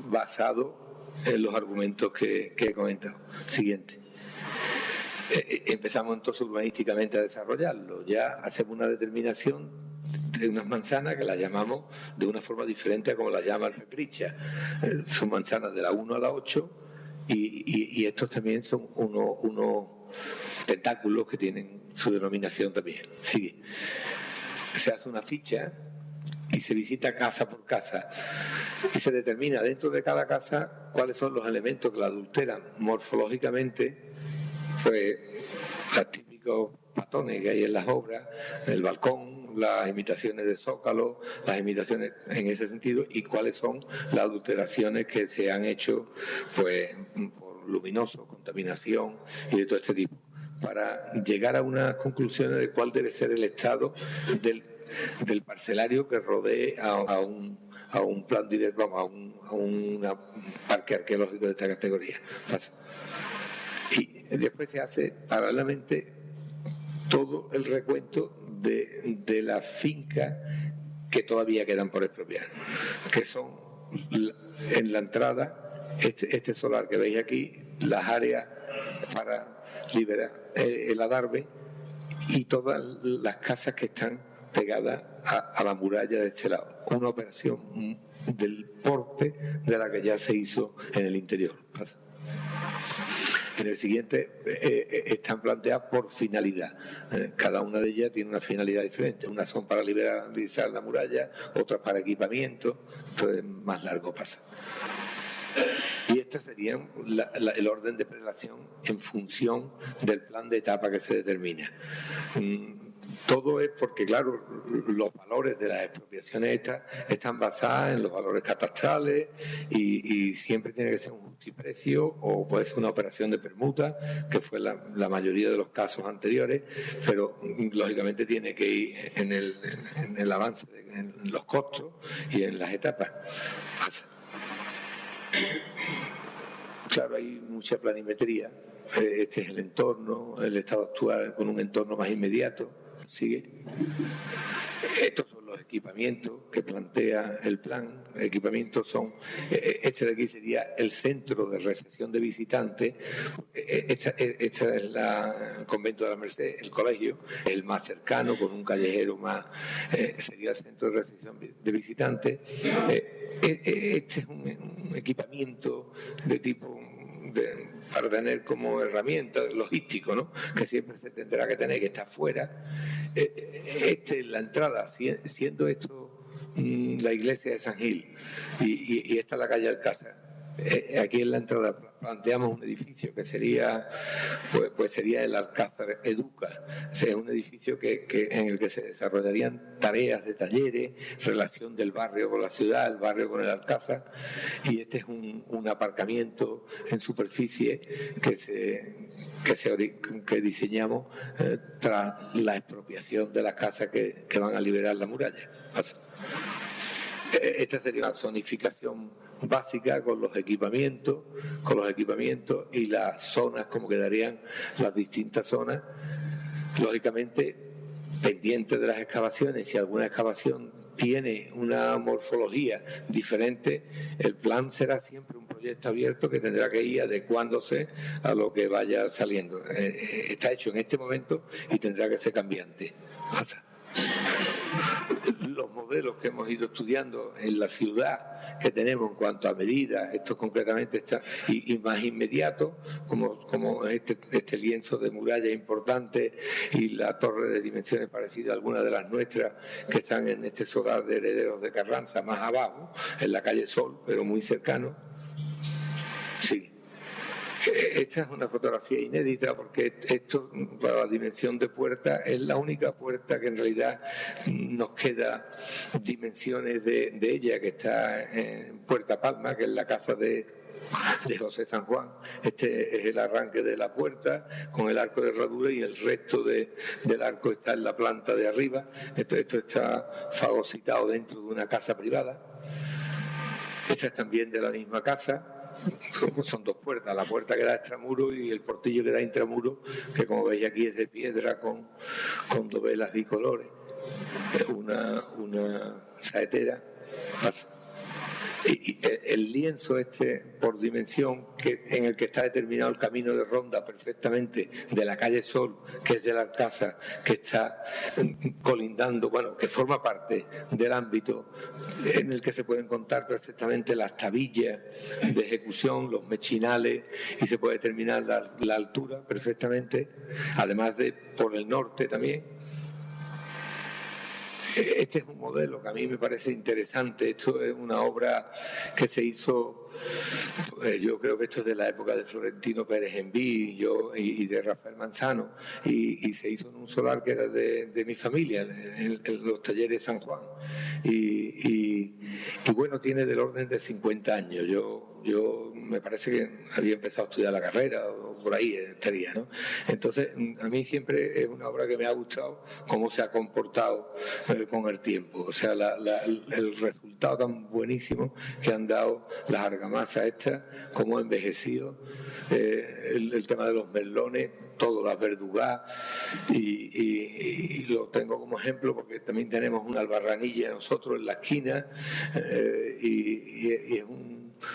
basado en los argumentos que he comentado. Siguiente. Empezamos entonces urbanísticamente a desarrollarlo. Ya hacemos una determinación de unas manzanas que las llamamos de una forma diferente a como las llama el Pepricha. Son manzanas de la 1 a la 8 y estos también son unos tentáculos que tienen su denominación también. Sigue. Se hace una ficha y se visita casa por casa y se determina dentro de cada casa cuáles son los elementos que la adulteran morfológicamente, pues los típicos patones que hay en las obras, el balcón, las imitaciones de zócalo, las imitaciones en ese sentido, y cuáles son las adulteraciones que se han hecho pues por luminoso, contaminación y de todo este tipo, para llegar a unas conclusiones de cuál debe ser el estado del parcelario que rodee a un plan directo, a un parque arqueológico de esta categoría. Y después se hace paralelamente todo el recuento de las fincas que todavía quedan por expropiar, que son en la entrada este solar que veis aquí, las áreas para liberar el adarve y todas las casas que están pegadas a la muralla de este lado. Una operación del porte de la que ya se hizo en el interior. En el siguiente están planteadas por finalidad. Cada una de ellas tiene una finalidad diferente. Unas son para liberalizar la muralla, otras para equipamiento. Entonces, más largo pasa. Y este sería el orden de prelación en función del plan de etapa que se determina. Todo es porque, claro, los valores de las expropiaciones estas están basadas en los valores catastrales y siempre tiene que ser un justiprecio o puede ser una operación de permuta, que fue la mayoría de los casos anteriores, pero lógicamente tiene que ir en el avance, en los costos y en las etapas. Claro, hay mucha planimetría. Este es el entorno, el estado actual con un entorno más inmediato. Sigue. Estos son los equipamientos que plantea el plan. Equipamientos son, este de aquí sería el centro de recepción de visitantes. Esta es el convento de la Merced, el colegio, el más cercano, con un callejero más, sería el centro de recepción de visitantes. Este es un equipamiento de tipo para tener como herramienta logístico, ¿no? Que siempre se tendrá que tener, que está fuera. La entrada, siendo esto la iglesia de San Gil y esta es la calle Alcázar. Aquí en la entrada planteamos un edificio que sería pues sería el Alcázar Educa. O sea, un edificio en el que se desarrollarían tareas de talleres, relación del barrio con la ciudad, el barrio con el Alcázar, y este es un aparcamiento en superficie que diseñamos tras la expropiación de las casas que van a liberar la muralla. Esta sería una zonificación básica con los equipamientos y las zonas, como quedarían las distintas zonas, lógicamente pendientes de las excavaciones. Si alguna excavación tiene una morfología diferente, el plan será siempre un proyecto abierto que tendrá que ir adecuándose a lo que vaya saliendo. Está hecho en este momento y tendrá que ser cambiante. Los modelos que hemos ido estudiando en la ciudad que tenemos en cuanto a medidas, esto concretamente está y más inmediato, como este lienzo de muralla importante y la torre de dimensiones parecidas a algunas de las nuestras que están en este solar de Herederos de Carranza, más abajo, en la calle Sol, pero muy cercano. Sí. Esta es una fotografía inédita porque esto, para la dimensión de puerta, es la única puerta que en realidad nos queda dimensiones de ella, que está en Puerta Palma, que es la casa de José San Juan. Este es el arranque de la puerta con el arco de herradura y el resto del arco está en la planta de arriba. Esto está fagocitado dentro de una casa privada. Esta es también de la misma casa. Son dos puertas, la puerta que da extramuro y el portillo que da intramuro, que como veis aquí es de piedra con dovelas bicolores, una saetera. Y el lienzo por dimensión, en el que está determinado el camino de ronda perfectamente de la calle Sol, que es del Alcázar, que está colindando, bueno, que forma parte del ámbito en el que se pueden contar perfectamente las tabillas de ejecución, los mechinales, y se puede determinar la altura perfectamente, además de por el norte también. Este es un modelo que a mí me parece interesante. Esto es una obra que se hizo, yo creo que esto es de la época de Florentino Pérez Enví y de Rafael Manzano, y se hizo en un solar que era de mi familia, en los talleres San Juan. Y bueno, tiene del orden de 50 años. Yo me parece que había empezado a estudiar la carrera o por ahí estaría, ¿no? Entonces, a mí siempre es una obra que me ha gustado cómo se ha comportado con el tiempo. O sea, el resultado tan buenísimo que han dado las argamasas estas, cómo ha envejecido, el tema de los merlones, todo, las verdugás, y lo tengo como ejemplo porque también tenemos una albarranilla nosotros en la esquina, y es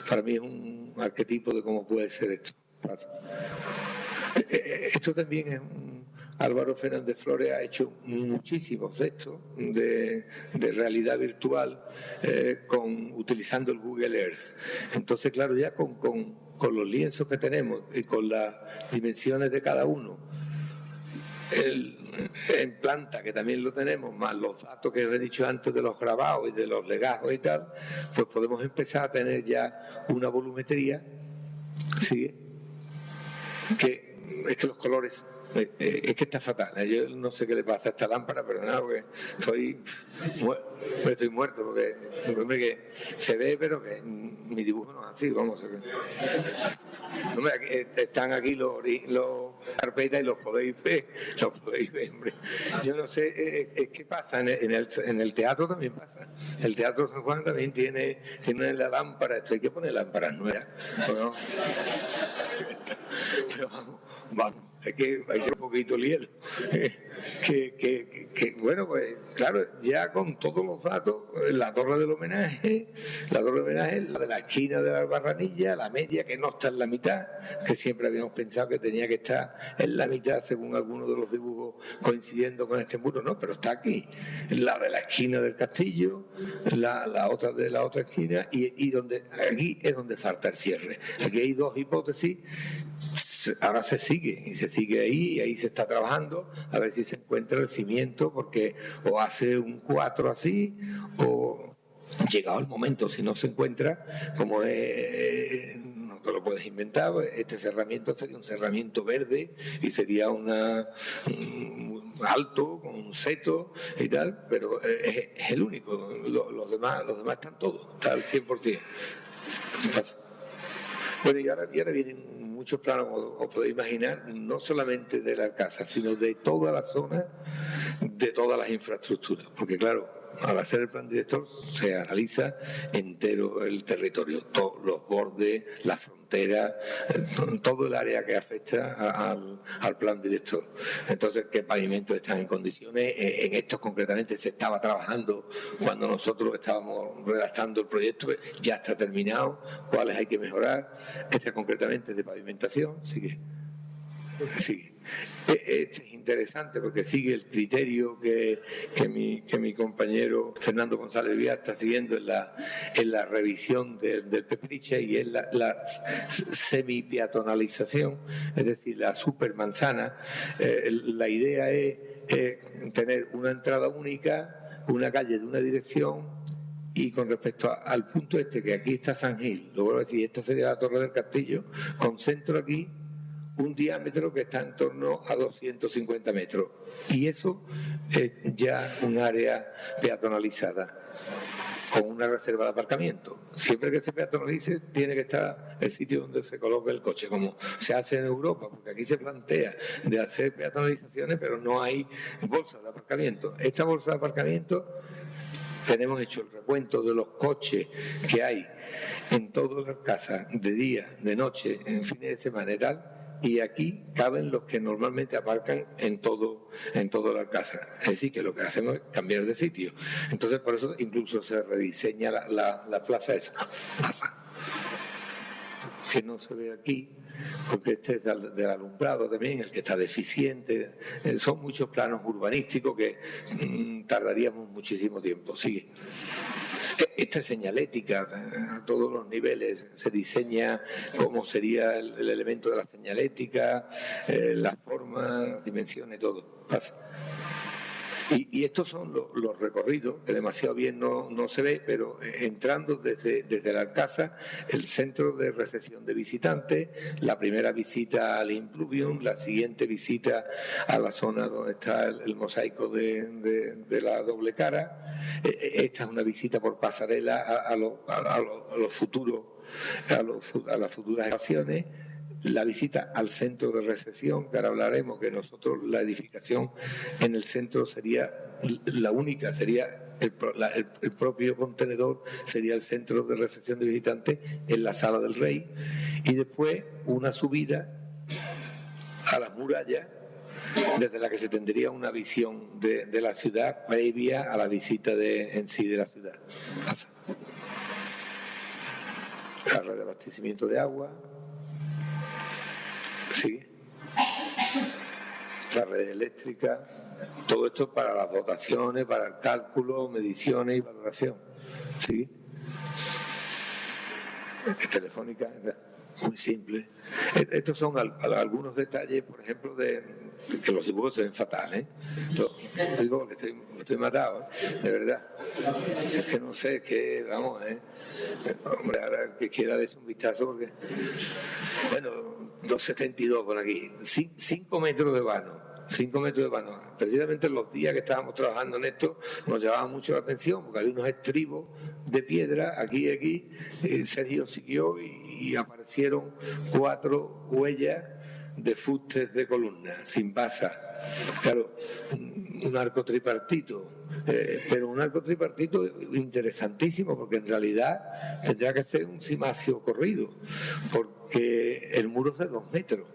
para mí es un arquetipo de cómo puede ser esto. Esto también es Álvaro Fernández Flores ha hecho muchísimos de estos de realidad virtual utilizando el Google Earth. Entonces, claro, ya con los lienzos que tenemos y con las dimensiones de cada uno, en planta, que también lo tenemos, más los datos que os he dicho antes de los grabados y de los legajos y tal, pues podemos empezar a tener ya una volumetría, ¿sí? Que es que los colores, es que está fatal. Yo no sé qué le pasa a esta lámpara, perdonad, porque estoy muerto, porque que se ve, pero que mi dibujo no es así, vamos. Están aquí los carpetas y los podéis ver, hombre. Yo no sé, ¿qué pasa? En el teatro también pasa. El Teatro San Juan también tiene la lámpara, esto hay que poner lámparas nuevas, ¿no? Pero vamos, hay que un poquito el hielo. Bueno, pues claro, ya con todos los datos, la torre del homenaje, la de la esquina de la Albarranilla, la media que no está en la mitad, que siempre habíamos pensado que tenía que estar en la mitad según algunos de los dibujos coincidiendo con este muro, no, pero está aquí, la de la esquina del castillo, la otra de la otra esquina, y aquí es donde falta el cierre. Aquí hay dos hipótesis. Ahora se sigue ahí, y ahí se está trabajando a ver si se encuentra el cimiento, porque o hace un 4 así, o llegado el momento, si no se encuentra, como no te lo puedes inventar, este cerramiento sería un cerramiento verde y sería alto, con un seto y tal, pero es el único, los demás están todos, está al 100%. Bueno, y ahora vienen muchos planos, como os podéis imaginar, no solamente del Alcázar, sino de toda la zona, de todas las infraestructuras. Porque claro, al hacer el plan director se analiza entero el territorio, todos los bordes, las fronteras, todo el área que afecta al plan director. Entonces, ¿qué pavimentos están en condiciones? En estos concretamente se estaba trabajando cuando nosotros estábamos redactando el proyecto, ya está terminado, cuáles hay que mejorar. Este concretamente es de pavimentación, sigue. Este es interesante porque sigue el criterio que mi compañero Fernando González Vía está siguiendo en la revisión del Pepriche, y es la semi-peatonalización, es decir, la supermanzana. La idea es tener una entrada única, una calle de una dirección, y con respecto al punto este, que aquí está San Gil, lo vuelvo a decir, esta sería la Torre del Castillo, con centro aquí, un diámetro que está en torno a 250 metros. Y eso es ya un área peatonalizada, con una reserva de aparcamiento. Siempre que se peatonalice, tiene que estar el sitio donde se coloque el coche, como se hace en Europa, porque aquí se plantea de hacer peatonalizaciones, pero no hay bolsas de aparcamiento. Esta bolsa de aparcamiento, tenemos hecho el recuento de los coches que hay en todas las casas, de día, de noche, en fines de semana y tal, y aquí caben los que normalmente aparcan en toda la casa. Es decir, que lo que hacemos es cambiar de sitio. Entonces, por eso incluso se rediseña la plaza esa, que no se ve aquí, porque este es del alumbrado también, el que está deficiente. Son muchos planos urbanísticos que tardaríamos muchísimo tiempo. Sigue. Esta señalética a todos los niveles, se diseña cómo sería el elemento de la señalética, la forma, las dimensiones, todo. Pasa. Y estos son los recorridos, que demasiado bien no se ve, pero entrando desde la Alcázar, el centro de recepción de visitantes, la primera visita al Impluvium, la siguiente visita a la zona donde está el mosaico de la doble cara. Esta es una visita por pasarela a los futuros, a las futuras estaciones. La visita al centro de recepción, que ahora hablaremos, que nosotros la edificación en el centro sería la única, sería el propio contenedor, sería el centro de recepción de visitantes en la Sala del Rey, y después una subida a las murallas, desde la que se tendría una visión de la ciudad previa a la visita en sí de la ciudad. La red de abastecimiento de agua. Sí. La red eléctrica, todo esto para las dotaciones, para el cálculo, mediciones y valoración. Sí. Telefónica, muy simple. Estos son algunos detalles, por ejemplo, de que los dibujos se ven fatales. Digo que estoy matado, de verdad. Es que no sé, que vamos, hombre, ahora el que quiera darse un vistazo, porque, bueno, 2,72 por aquí, 5 metros de vano. 5 metros de vano. Precisamente en los días que estábamos trabajando en esto nos llamaba mucho la atención, porque había unos estribos de piedra aquí y aquí. Sergio siguió y aparecieron 4 huellas de fustes de columna, sin basa. Claro, un arco tripartito, pero un arco tripartito interesantísimo, porque en realidad tendría que ser un cimacio corrido, porque el muro es de 2 metros.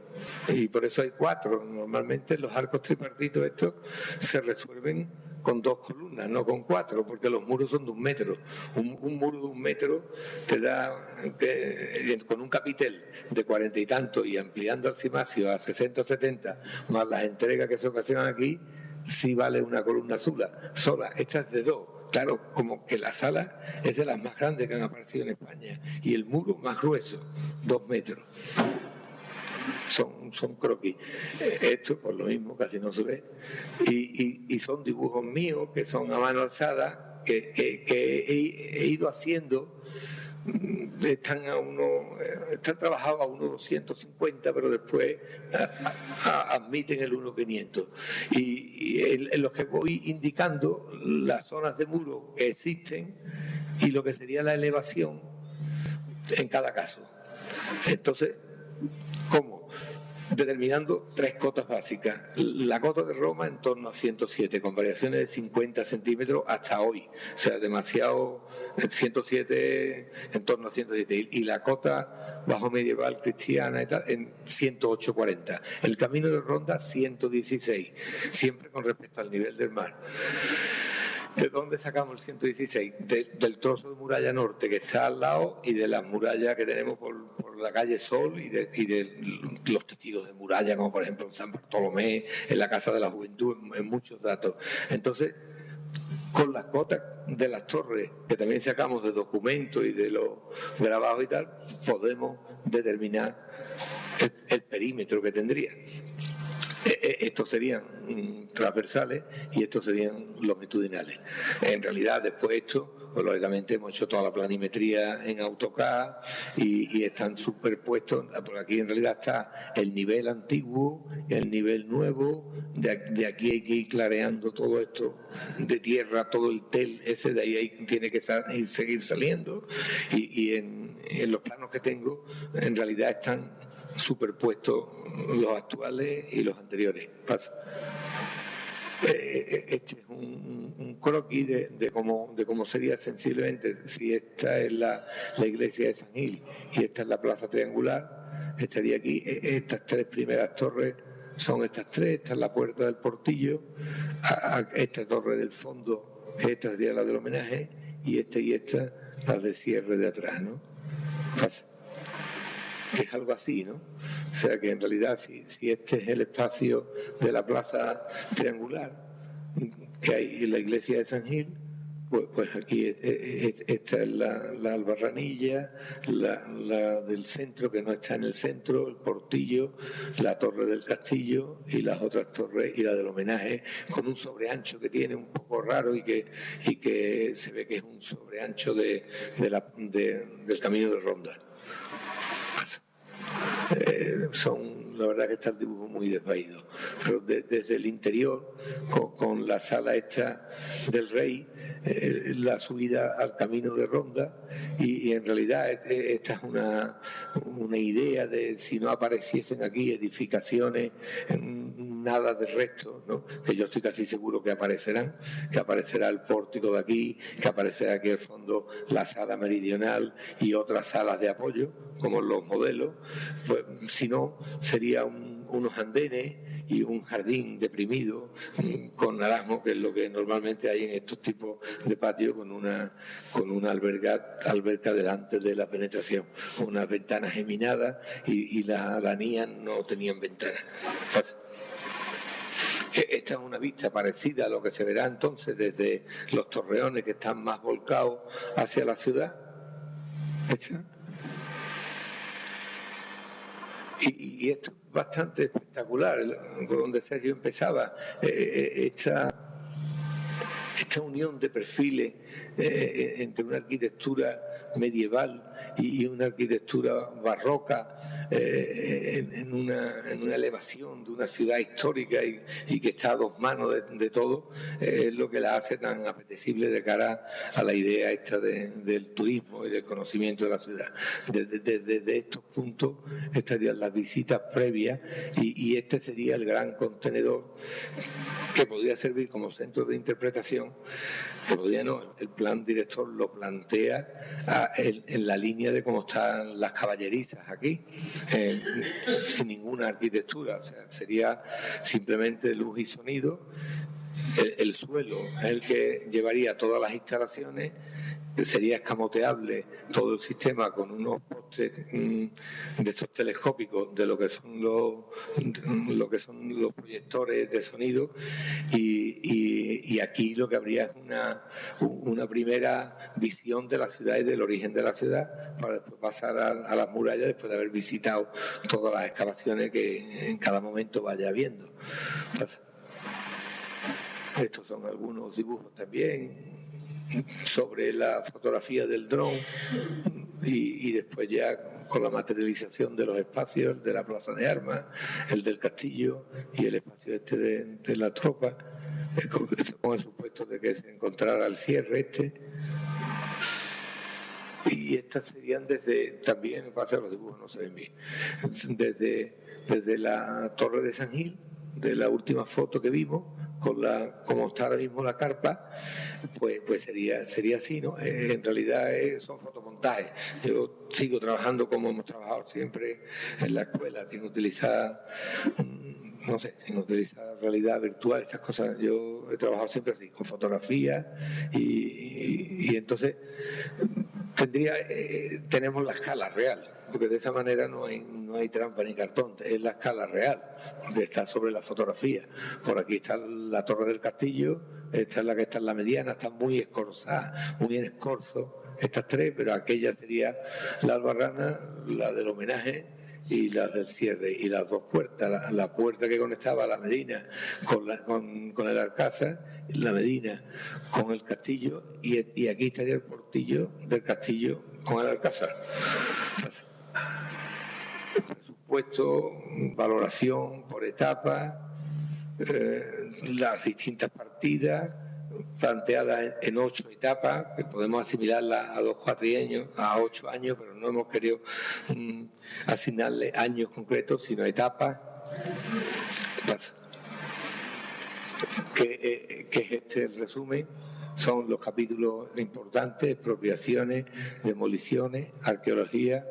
Y por eso hay 4. Normalmente los arcos tripartitos estos se resuelven con 2 columnas, no con 4, porque los muros son de 1 metro. Un muro de 1 metro te da, con un capitel de 40 y tanto, y ampliando el cimacio a 60 o 70, más las entregas que se ocasionan aquí, sí vale una columna sola. Esta es de 2. Claro, como que la sala es de las más grandes que han aparecido en España, y el muro más grueso, 2 metros. Son croquis. Esto, por lo mismo, casi no se ve. Y son dibujos míos que son a mano alzada, que he ido haciendo. Están trabajados a 1,250, pero después admiten el 1,500. Y en los que voy indicando las zonas de muro que existen y lo que sería la elevación en cada caso. Entonces, ¿cómo? determinando 3 cotas básicas. La cota de Roma en torno a 107, con variaciones de 50 centímetros hasta hoy. O sea, demasiado, 107 en torno a 107. Y la cota bajo medieval cristiana y tal, en 108,40. El camino de Ronda, 116, siempre con respecto al nivel del mar. ¿De dónde sacamos el 116? Del trozo de muralla norte que está al lado y de las murallas que tenemos por la calle Sol y de los testigos de muralla, como por ejemplo en San Bartolomé, en la Casa de la Juventud, en muchos datos. Entonces, con las cotas de las torres, que también sacamos de documentos y de los grabados y tal, podemos determinar el perímetro que tendría. Estos serían transversales y estos serían longitudinales. En realidad, después esto, pues lógicamente hemos hecho toda la planimetría en AutoCAD y están superpuestos. Por aquí en realidad está el nivel antiguo, el nivel nuevo. De aquí hay que ir clareando todo esto de tierra, todo el tel ese de ahí tiene que seguir saliendo. Y en los planos que tengo, en realidad están superpuestos los actuales y los anteriores. Pasa. Este es un croquis de cómo sería sensiblemente si esta es la iglesia de San Gil y esta es la plaza triangular, estaría aquí. Estas 3 primeras torres son estas 3, esta es la puerta del portillo, esta torre del fondo, que esta sería la del homenaje, y esta las de cierre de atrás, ¿no? Pasa. Es algo así, ¿no? O sea que en realidad si este es el espacio de la plaza triangular que hay en la iglesia de San Gil, pues aquí esta es la albarranilla, la del centro que no está en el centro, el portillo, la torre del castillo y las otras torres y la del homenaje, con un sobreancho que tiene un poco raro y que se ve que es un sobreancho del camino de Ronda. La verdad que está el dibujo muy desvaído, pero desde el interior, con la sala esta del rey, la subida al camino de Ronda, y en realidad esta es una idea de si no apareciesen aquí edificaciones, nada de resto, ¿no? Que yo estoy casi seguro que aparecerán, que aparecerá el pórtico de aquí, que aparecerá aquí al fondo la sala meridional y otras salas de apoyo, como los modelos. Pues si no, sería unos andenes y un jardín deprimido con naranjo, que es lo que normalmente hay en estos tipos de patios, con una alberca delante de la penetración, con unas ventanas geminadas y las nías no tenían ventanas. Esta es una vista parecida a lo que se verá entonces desde los torreones que están más volcados hacia la ciudad. Y esto es bastante espectacular, por donde Sergio empezaba, esta unión de perfiles entre una arquitectura medieval y una arquitectura barroca, en una elevación de una ciudad histórica y que está a 2 manos de todo, es lo que la hace tan apetecible de cara a la idea esta del turismo y del conocimiento de la ciudad. Desde estos puntos estarían las visitas previas y este sería el gran contenedor que podría servir como centro de interpretación, que podría no, el plan director lo plantea en la línea de cómo están las caballerizas aquí, sin ninguna arquitectura, o sea, sería simplemente luz y sonido. El suelo es el que llevaría todas las instalaciones, sería escamoteable todo el sistema con unos postes de estos telescópicos de lo que son los proyectores de sonido y aquí lo que habría es una primera visión de la ciudad y del origen de la ciudad para después pasar a las murallas después de haber visitado todas las excavaciones que en cada momento vaya viendo. Estos son algunos dibujos también sobre la fotografía del dron y después ya con la materialización de los espacios, el de la plaza de armas, el del castillo y el espacio este de la tropa, con el supuesto de que se encontrara el cierre este. Y estas serían también, pasa los dibujos no se ven bien, desde la Torre de San Gil, de la última foto que vimos, como está ahora mismo la carpa, pues sería así, ¿no? En realidad son fotomontajes. Yo sigo trabajando como hemos trabajado siempre en la escuela, sin utilizar realidad virtual, estas cosas. Yo he trabajado siempre así, con fotografía y entonces tenemos la escala real, porque de esa manera no hay trampa ni cartón, es la escala real, porque está sobre la fotografía. Por aquí está la Torre del Castillo, esta es la que está en la mediana, está muy escorzada, muy en escorzo, estas tres, pero aquella sería la albarrana, la del homenaje y la del cierre, y las dos puertas, la puerta que conectaba a la Medina con el Alcázar, la Medina con el Castillo, y aquí estaría el portillo del Castillo con el Alcázar. Presupuesto, valoración por etapas, las distintas partidas planteadas en 8 etapas, que podemos asimilarlas a 2 cuatrienios, a 8 años, pero no hemos querido asignarle años concretos, sino etapas. ¿Qué pasa? ¿Qué es este resumen? Son los capítulos importantes: expropiaciones, demoliciones, arqueología,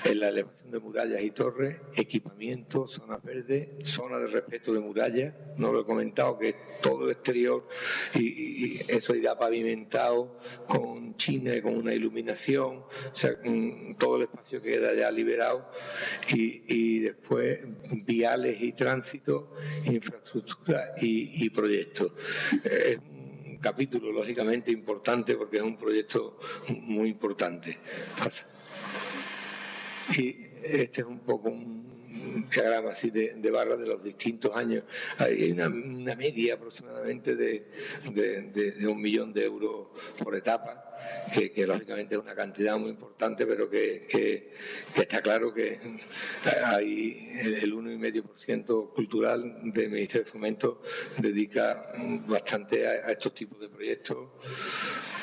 en la elevación de murallas y torres, equipamiento, zonas verdes, zona de respeto de murallas. No lo he comentado, que es todo el exterior y eso irá pavimentado con china y con una iluminación, o sea, todo el espacio queda ya liberado, y después viales y tránsito, infraestructura y proyectos. Es un capítulo lógicamente importante porque es un proyecto muy importante. Y este es un poco un diagrama así de barras de los distintos años. Hay una media aproximadamente de 1 millón de euros por etapa, que lógicamente es una cantidad muy importante, pero que está claro que hay el 1,5% cultural del Ministerio de Fomento dedica bastante a estos tipos de proyectos.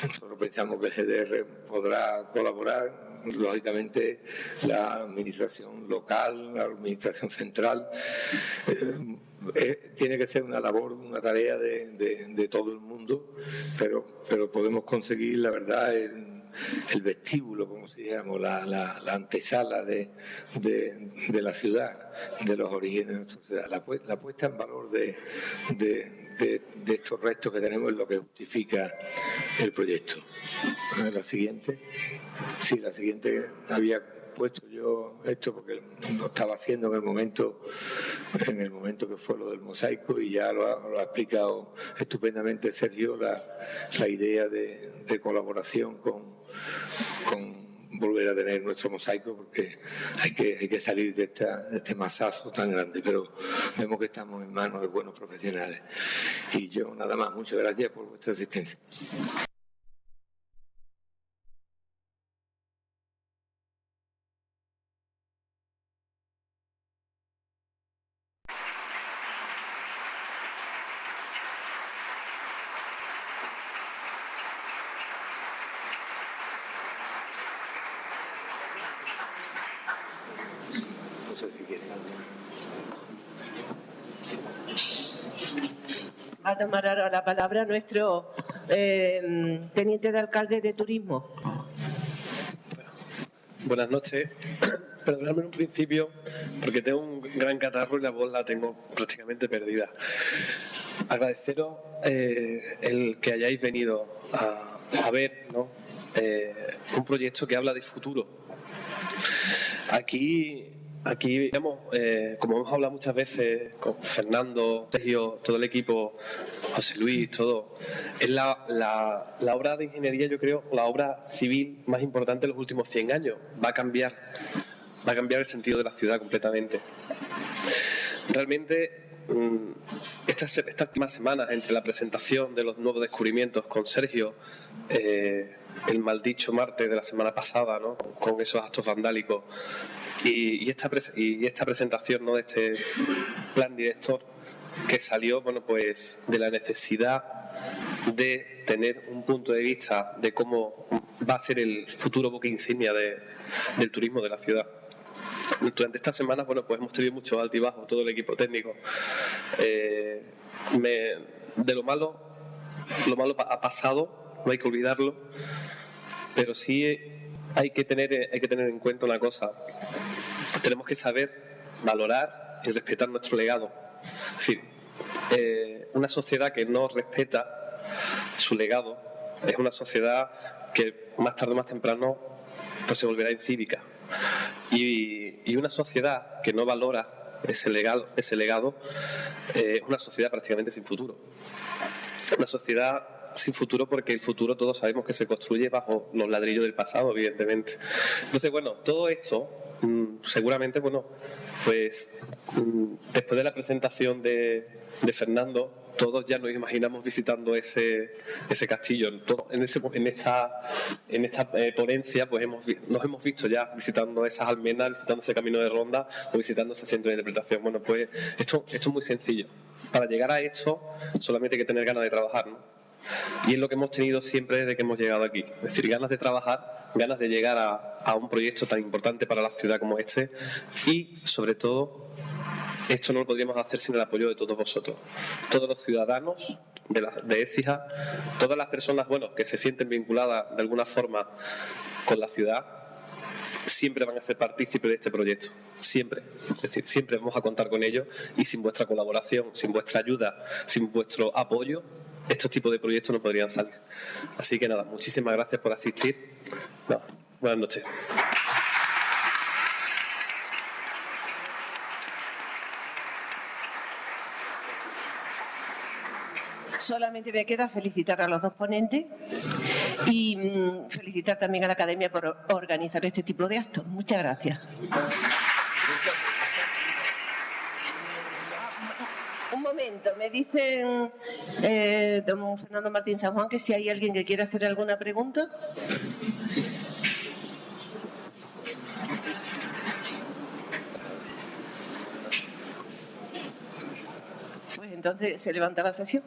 Nosotros pensamos que el GDR podrá colaborar. Lógicamente la administración local, la administración central, tiene que ser una labor, una tarea de todo el mundo, pero podemos conseguir, la verdad, el vestíbulo, como si dijéramos, la antesala de la ciudad, de los orígenes de nuestra ciudad. La puesta en valor de estos restos que tenemos es lo que justifica el proyecto. La siguiente. Sí, la siguiente había puesto yo esto porque lo estaba haciendo en el momento que fue lo del mosaico, y ya lo ha explicado estupendamente Sergio, la idea de colaboración con volver a tener nuestro mosaico, porque hay que salir de este masazo tan grande, pero vemos que estamos en manos de buenos profesionales. Y yo nada más, muchas gracias por vuestra asistencia. Va a tomar ahora la palabra nuestro teniente de alcalde de turismo. Buenas noches. Perdonadme en un principio porque tengo un gran catarro y la voz la tengo prácticamente perdida. Agradeceros el que hayáis venido a ver, ¿no? Un proyecto que habla de futuro. Aquí digamos, como hemos hablado muchas veces con Fernando, Sergio, todo el equipo, José Luis, todo, es la obra de ingeniería, yo creo, la obra civil más importante de los últimos 100 años. Va a cambiar el sentido de la ciudad completamente. Realmente, estas últimas semanas, entre la presentación de los nuevos descubrimientos con Sergio, el maldicho martes de la semana pasada, ¿no? Con esos actos vandálicos, y esta presentación, ¿no? De este plan director que salió, bueno, pues de la necesidad de tener un punto de vista de cómo va a ser el futuro buque insignia del turismo de la ciudad. Durante estas semanas, bueno, pues hemos tenido mucho altibajos, todo el equipo técnico. De lo malo ha pasado, no hay que olvidarlo, pero sí hay que tener en cuenta una cosa. Tenemos que saber valorar y respetar nuestro legado. Es decir, una sociedad que no respeta su legado es una sociedad que más tarde o más temprano pues se volverá incívica. Y una sociedad que no valora ese legado es una sociedad prácticamente sin futuro. Una sociedad sin futuro, porque el futuro todos sabemos que se construye bajo los ladrillos del pasado, evidentemente. Entonces, bueno, todo esto seguramente, bueno, pues después de la presentación de Fernando, todos ya nos imaginamos visitando ese castillo. En esta ponencia pues nos hemos visto ya visitando esas almenas, visitando ese camino de ronda o visitando ese centro de interpretación. Bueno, pues esto es muy sencillo. Para llegar a esto solamente hay que tener ganas de trabajar, ¿no? Y es lo que hemos tenido siempre desde que hemos llegado aquí. Es decir, ganas de trabajar, ganas de llegar a un proyecto tan importante para la ciudad como este y, sobre todo, esto no lo podríamos hacer sin el apoyo de todos vosotros, todos los ciudadanos de Écija, todas las personas, bueno, que se sienten vinculadas de alguna forma con la ciudad, siempre van a ser partícipes de este proyecto, siempre. Es decir, siempre vamos a contar con ellos y sin vuestra colaboración, sin vuestra ayuda, sin vuestro apoyo, estos tipos de proyectos no podrían salir. Así que nada, muchísimas gracias por asistir. Buenas noches. Solamente me queda felicitar a los dos ponentes y felicitar también a la Academia por organizar este tipo de actos. Muchas gracias. Un momento, me dicen don Fernando Martín San Juan que si hay alguien que quiera hacer alguna pregunta. Pues entonces se levanta la sesión.